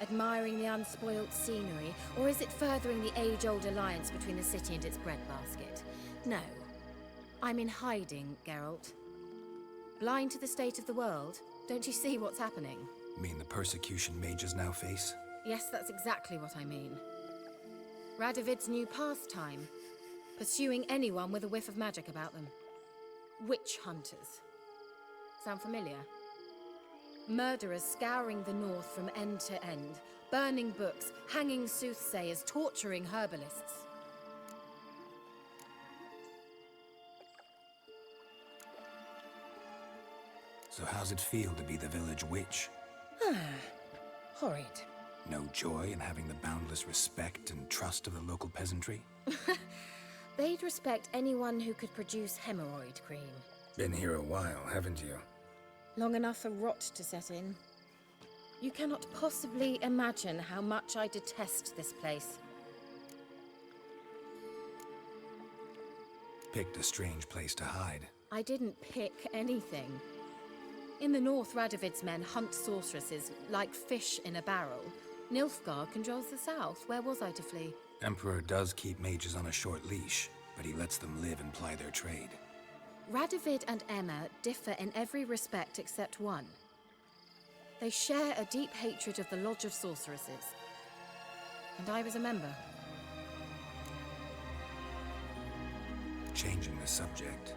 Admiring the unspoilt scenery? Or is it furthering the age-old alliance between the city and its breadbasket? No. I'm in hiding, Geralt. Blind to the state of the world? Don't you see what's happening? Mean the persecution mages now face? Yes, that's exactly what I mean. Radovid's new pastime. Pursuing anyone with a whiff of magic about them. Witch hunters. Sound familiar? Murderers scouring the north from end to end, burning books, hanging soothsayers, torturing herbalists. So how's it feel to be the village witch? Horrid. No joy in having the boundless respect and trust of the local peasantry? They'd respect anyone who could produce hemorrhoid cream. Been here a while, haven't you? Long enough for rot to set in. You cannot possibly imagine how much I detest this place. Picked a strange place to hide. I didn't pick anything. In the north, Radovid's men hunt sorceresses like fish in a barrel. Nilfgaard controls the south. Where was I to flee? Emperor does keep mages on a short leash, but he lets them live and ply their trade. Radovid and Emma differ in every respect except one. They share a deep hatred of the Lodge of Sorceresses. And I was a member. Changing the subject.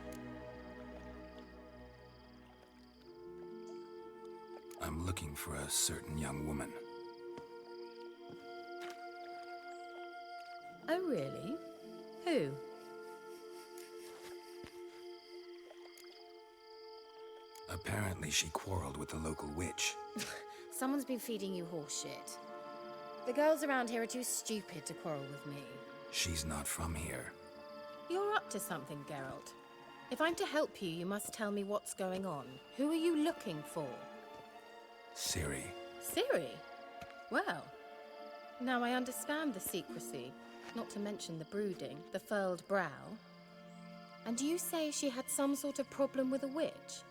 I'm looking for a certain young woman. Oh, really? Who? Apparently she quarreled with the local witch. Someone's been feeding you horse shit. The girls around here are too stupid to quarrel with me. She's not from here. You're up to something, Geralt. If I'm to help you, you must tell me what's going on. Who are you looking for? Ciri. Ciri? Well, now I understand the secrecy, not to mention the brooding, the furled brow. And you say she had some sort of problem with a witch?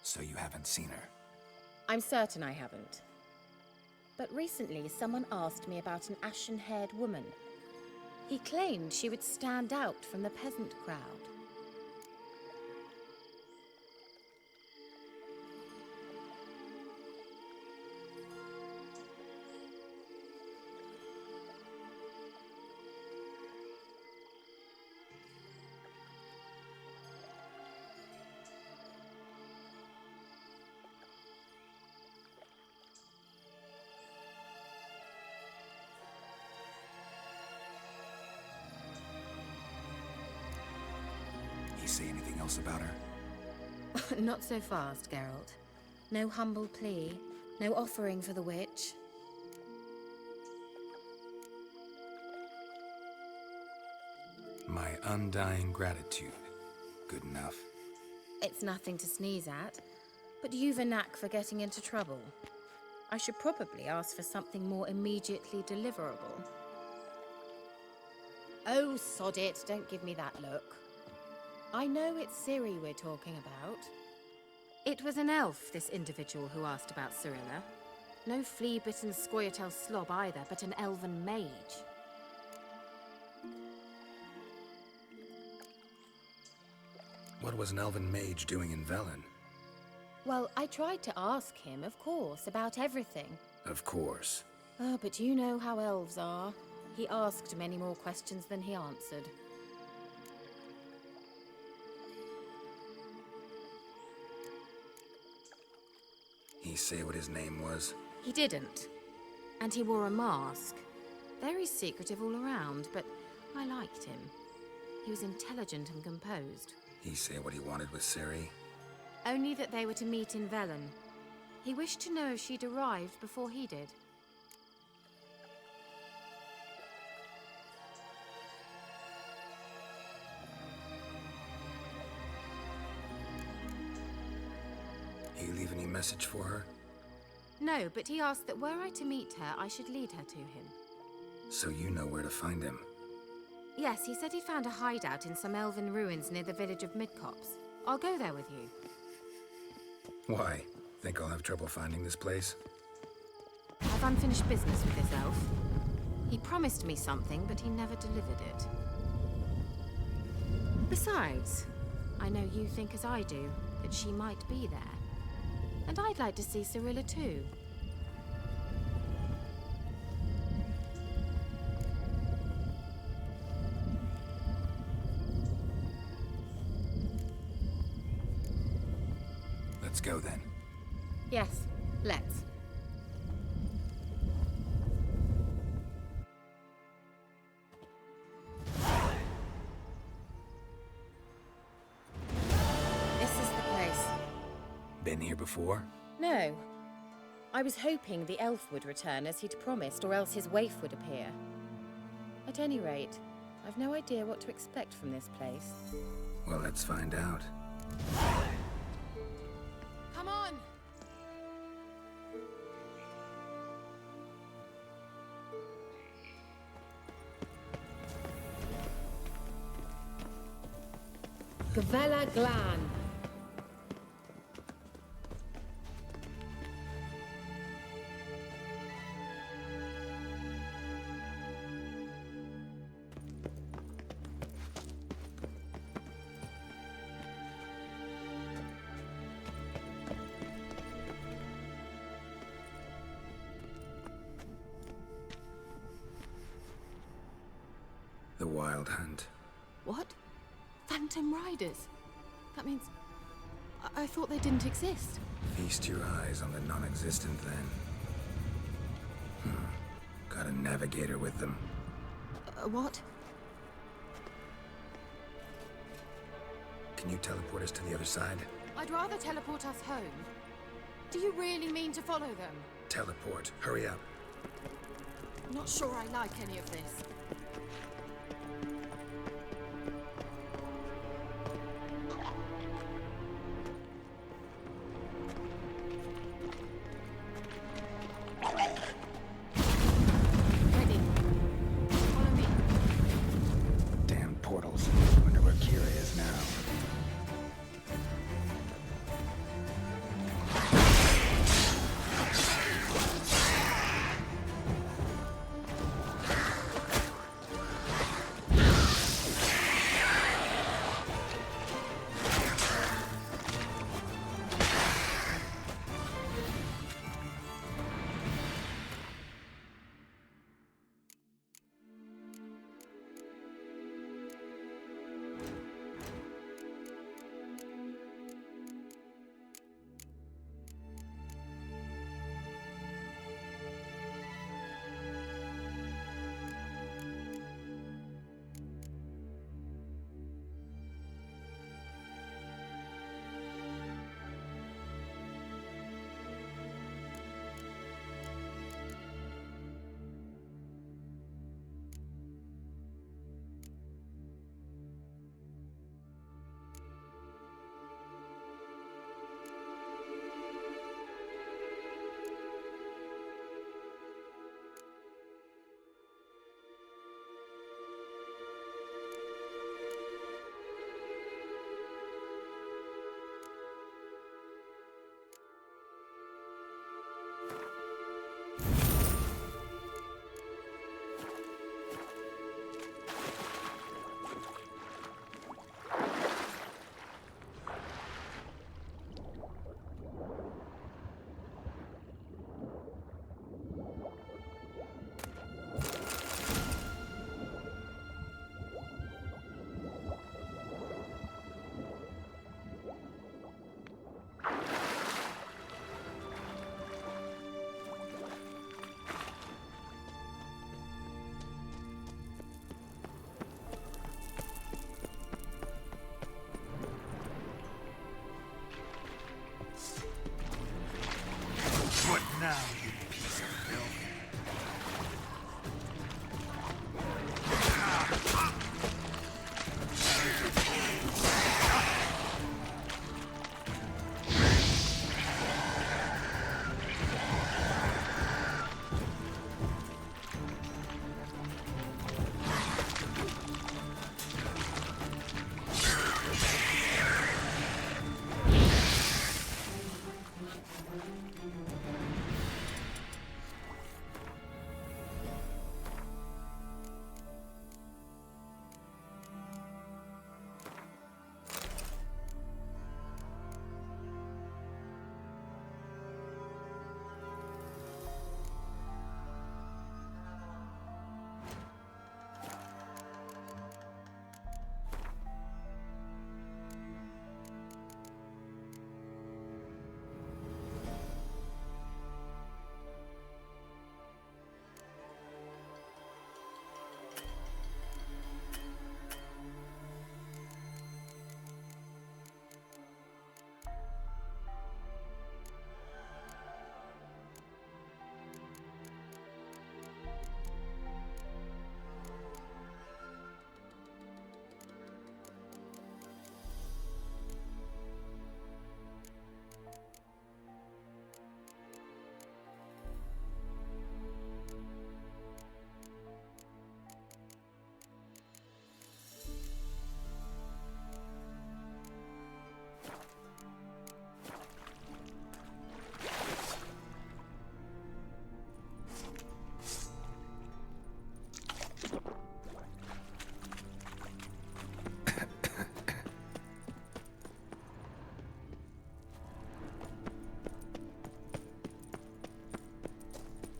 So you haven't seen her? I'm certain I haven't. But recently, someone asked me about an ashen-haired woman. He claimed she would stand out from the peasant crowd. Say anything else about her? Not so fast, Geralt. No humble plea, no offering for the witch. My undying gratitude. Good enough. It's nothing to sneeze at, but you've a knack for getting into trouble. I should probably ask for something more immediately deliverable. Oh, sod it, don't give me that look. I know it's Ciri we're talking about. It was an elf, this individual who asked about Cirilla. No flea-bitten Scoia'tael slob either, but an elven mage. What was an elven mage doing in Velen? Well, I tried to ask him, of course, about everything. Of course. Oh, but you know how elves are. He asked many more questions than he answered. He say what his name was? He didn't. And he wore a mask. Very secretive all around, but I liked him. He was intelligent and composed. He say what he wanted with Ciri? Only that they were to meet in Velen. He wished to know if she'd arrived before he did. Any message for her? No, but he asked that were I to meet her, I should lead her to him. So you know where to find him. Yes, he said he found a hideout in some elven ruins near the village of Midcopse. I'll go there with you. Why? Think I'll have trouble finding this place? I've unfinished business with this elf. He promised me something, but he never delivered it. Besides, I know you think as I do, that she might be there. And I'd like to see Cirilla too. Let's go then. Yes, let's. This is the place. Been here before? No. I was hoping the elf would return as he'd promised, or else his waif would appear. At any rate, I've no idea what to expect from this place. Well, let's find out. Come on! Gavella Glan. The Wild Hunt. What? Phantom Riders? That means... I thought they didn't exist. Feast your eyes on the non-existent then. Got a navigator with them. What? Can you teleport us to the other side? I'd rather teleport us home. Do you really mean to follow them? Teleport. Hurry up. Not sure I like any of this. Damn portals. Wonder where Kira is now.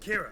Kira!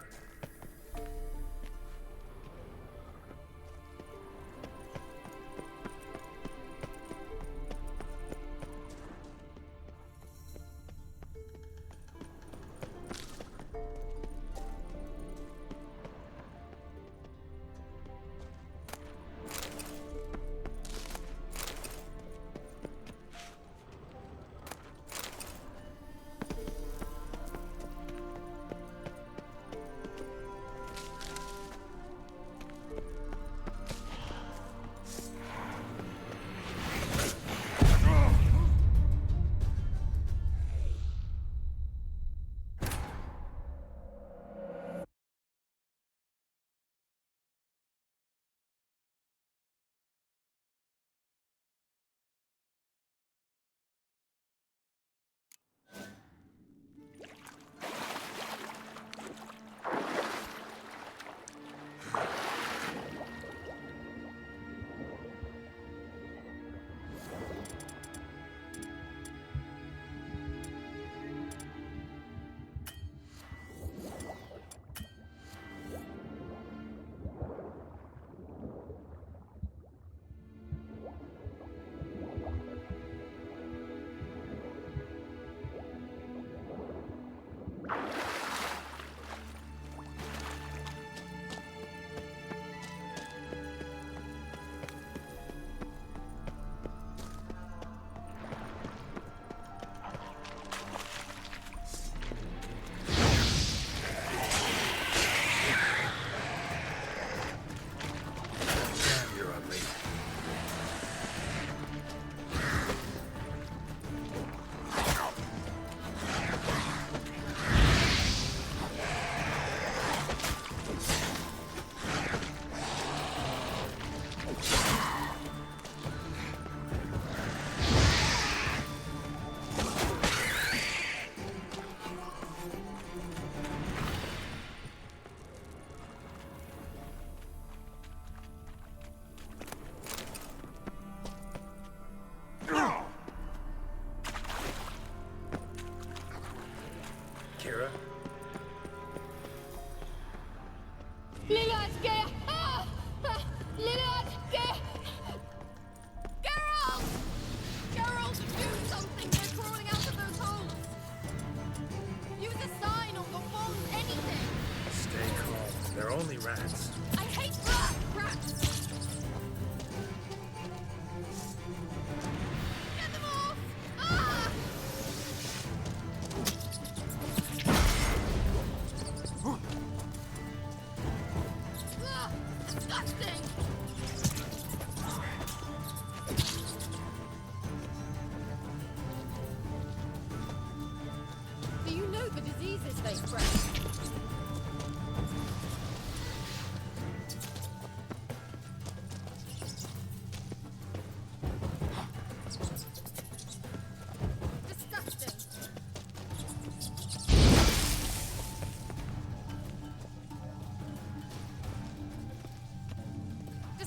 Kira? Lillard, get! Ah! Lillard, get! Geralt! Geralt, do something! They're crawling out of those holes! Use a sign or bomb, anything! Stay calm. They're only rats. I hate rats! Get them off! Ah! Ah, disgusting! Do you know the diseases they spread?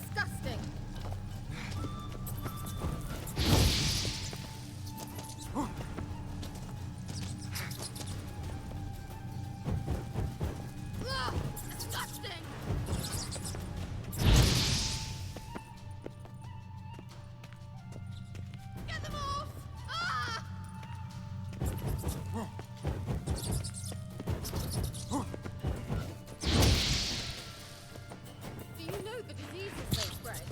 Disgusting! Ah, disgusting! Get them off! Ah! Do you know the diseases they spread?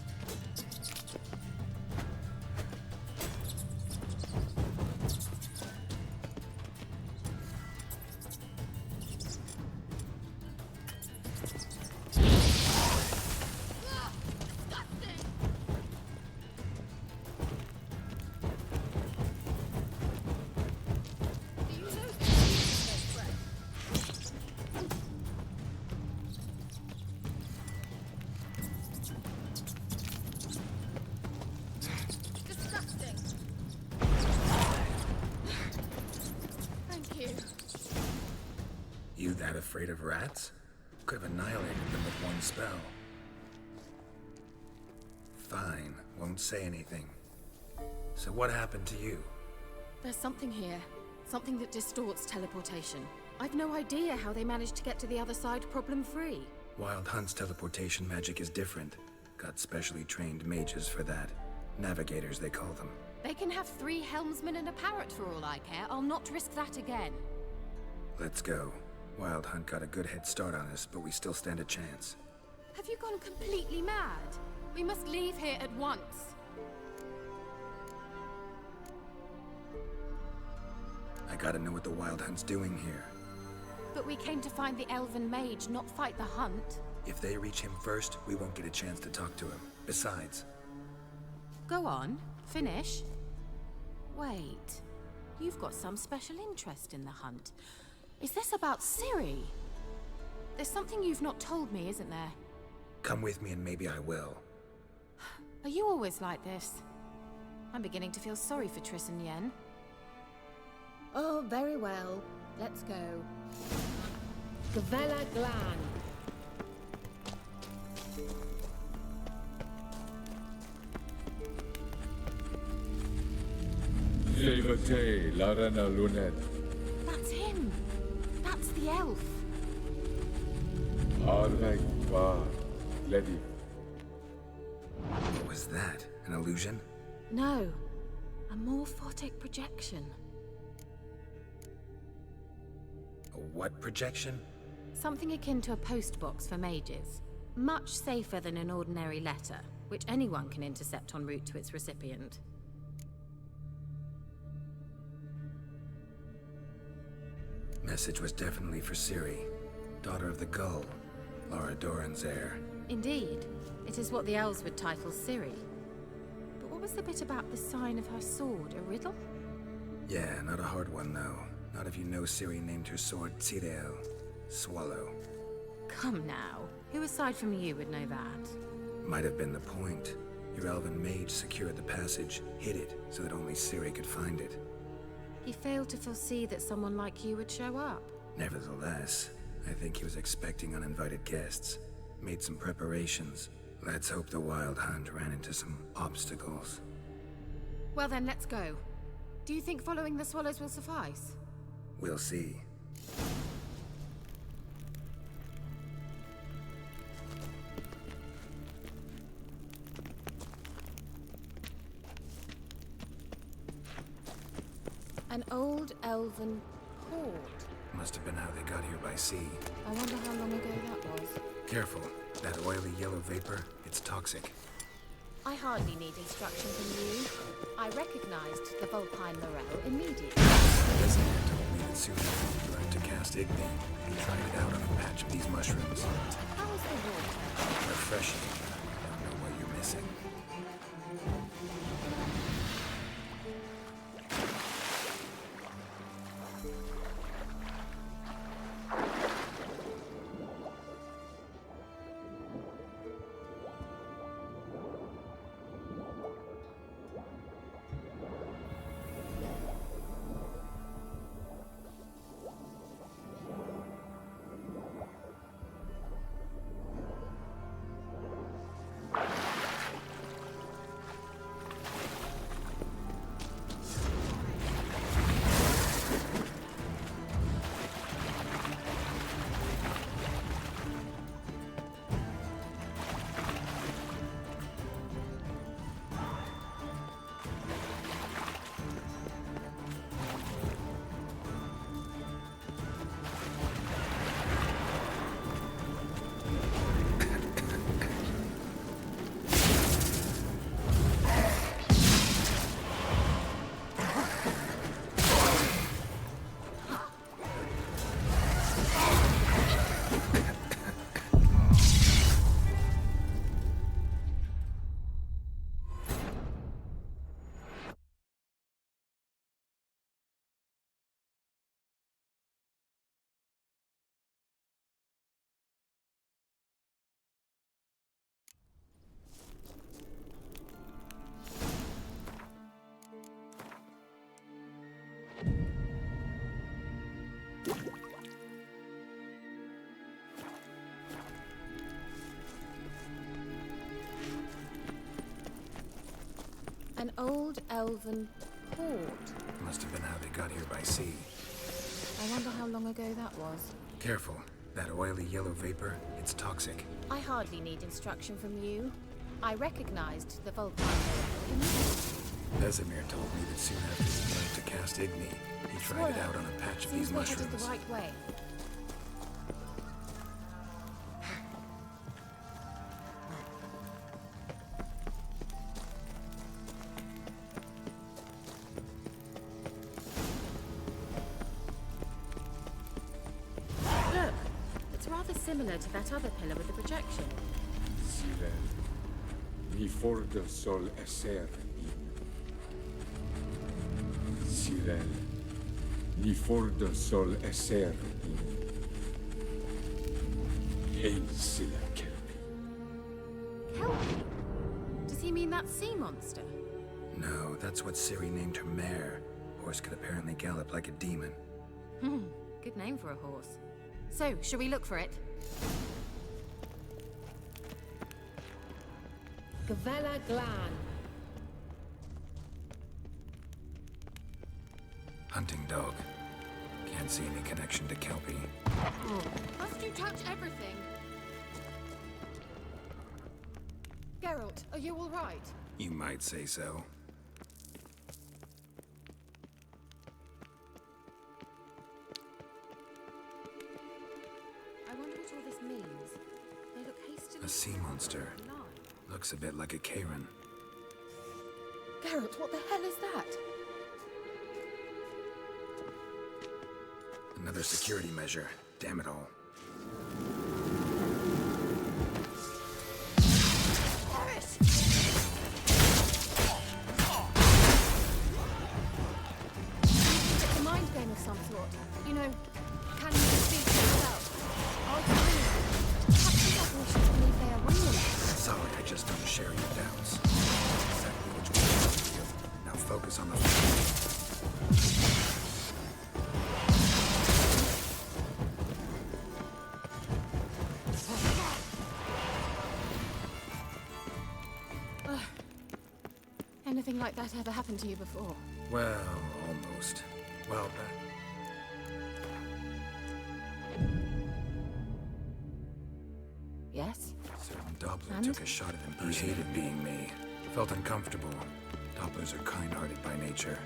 Ah, disgusting! Do you know the diseases they spread? Disgusting! Thank you. You that afraid of rats? Could have annihilated them with one spell. Fine, won't say anything. So what happened to you? There's something here. Something that distorts teleportation. I've no idea how they managed to get to the other side problem-free. Wild Hunt's teleportation magic is different. Got specially trained mages for that. Navigators, they call them. They can have 3 helmsmen and a parrot for all I care. I'll not risk that again. Let's go. Wild Hunt got a good head start on us, but we still stand a chance. Have you gone completely mad? We must leave here at once. I gotta know what the Wild Hunt's doing here. But we came to find the Elven Mage, not fight the hunt. If they reach him first, we won't get a chance to talk to him. Besides... Go on. Finish. Wait. You've got some special interest in the hunt. Is this about Ciri? There's something you've not told me, isn't there? Come with me and maybe I will. Are you always like this? I'm beginning to feel sorry for Triss and Yen. Oh, very well. Let's go. Gavella Glan. Silvete, Larena Lunet. That's him. That's the elf. Arveg Var, Lady. What was that? An illusion? No. A morphotic projection. A what projection? Something akin to a postbox for mages. Much safer than an ordinary letter, which anyone can intercept en route to its recipient. Message was definitely for Ciri, daughter of the Gull, Lara Doran's heir. Indeed. It is what the elves would title Ciri. But what was the bit about the sign of her sword? A riddle? Yeah, not a hard one, though. Not if you know Ciri named her sword Tirael, Swallow. Come now. Who aside from you would know that? Might have been the point. Your elven mage secured the passage, hid it, so that only Ciri could find it. He failed to foresee that someone like you would show up. Nevertheless, I think he was expecting uninvited guests. Made some preparations. Let's hope the Wild Hunt ran into some obstacles. Well then, let's go. Do you think following the swallows will suffice? We'll see. An old elven port. Must have been how they got here by sea. I wonder how long ago that was. Careful. That oily yellow vapor, it's toxic. I hardly need instruction from you. I recognized the Vulpine Morel immediately. Resident told me that soon after you learned to cast Igni, you tried it out on a patch of these mushrooms. How is the water? Refreshing. I don't know what you're missing. An old elven port. Must have been how they got here by sea. I wonder how long ago that was. Careful. That oily yellow vapor, it's toxic. I hardly need instruction from you. I recognized the Vulcan immediately. Vesemir told me that soon after he learned to cast Igni, he tried it out on a patch of these Seems we're headed mushrooms. the right way. Look, it's rather similar to that other pillar with the projection. Sirel, ni fordo sol esser Sirel, ni fordo sol esser Hail Silla Kelpie. Kelpie? Does he mean that sea monster? No, that's what Ciri named her mare. Horse could apparently gallop like a demon. Good name for a horse. So, shall we look for it? Gavella Glan. Hunting dog. Can't see any connection to Kelpie. Must you touch everything? Geralt, are you all right? You might say so. I wonder what all this means. They look hastily... A sea monster. Looks a bit like a Karen. Geralt, what the hell is that? Another security measure. Damn it all. It's a mind game of some sort. You know, can you speak for yourself? I'll tell you. Perhaps you have wishes to believe they are winning. Sorry, I just don't share your doubts. Exactly which one to you. Now focus on the Anything like that ever happened to you before? Well, almost. Well, Yes? certain Doppler And? took a shot at him. He hated being me. Felt uncomfortable. Dopplers are kind-hearted by nature.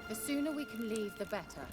The sooner we can leave, the better.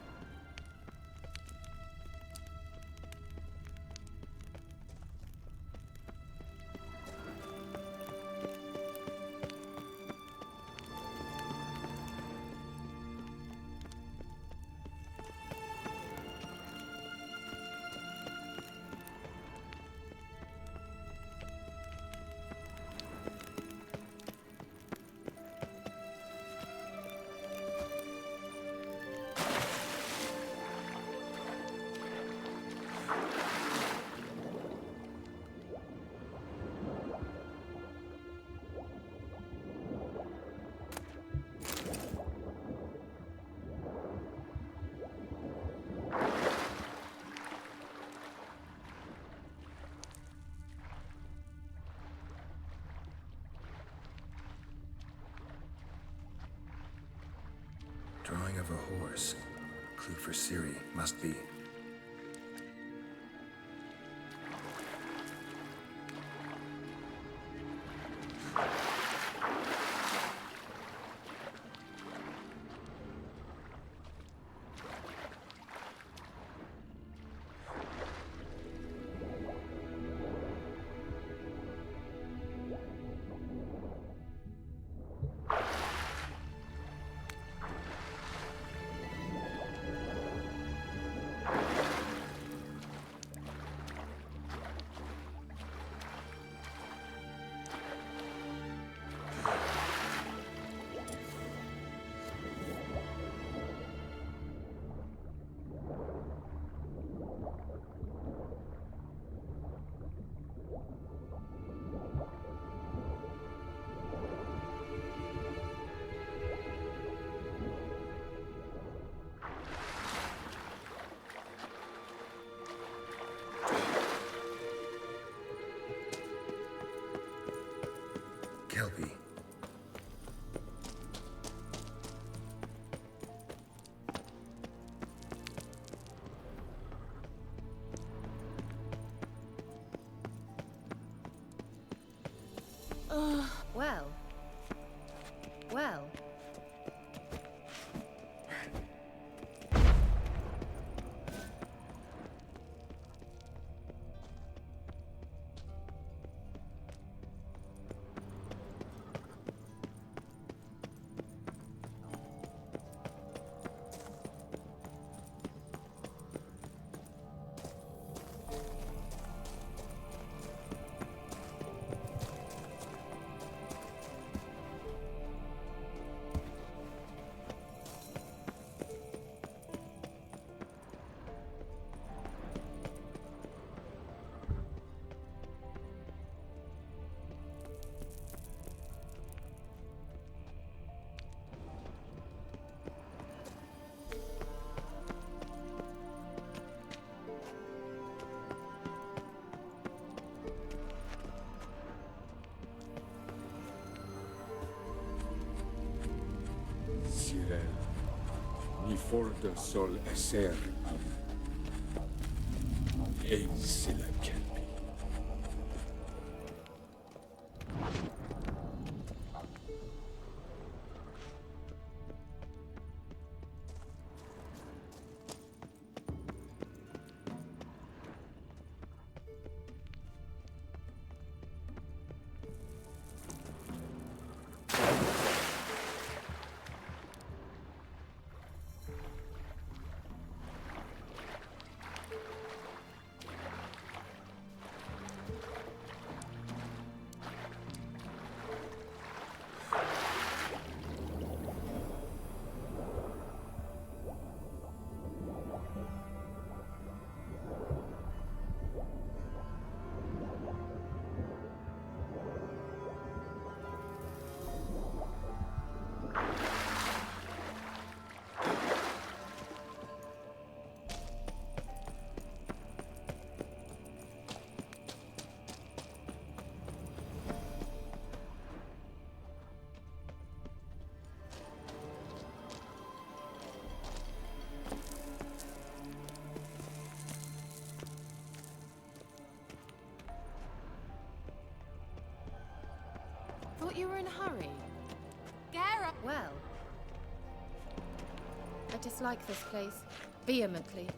Drawing of a horse. Clue for Ciri. Must be. Kelpie. Well. Well. Sirel, ni forda sol esser ein sila kelpi. Thought you were in a hurry. Garrett! Well. I dislike this place. Vehemently.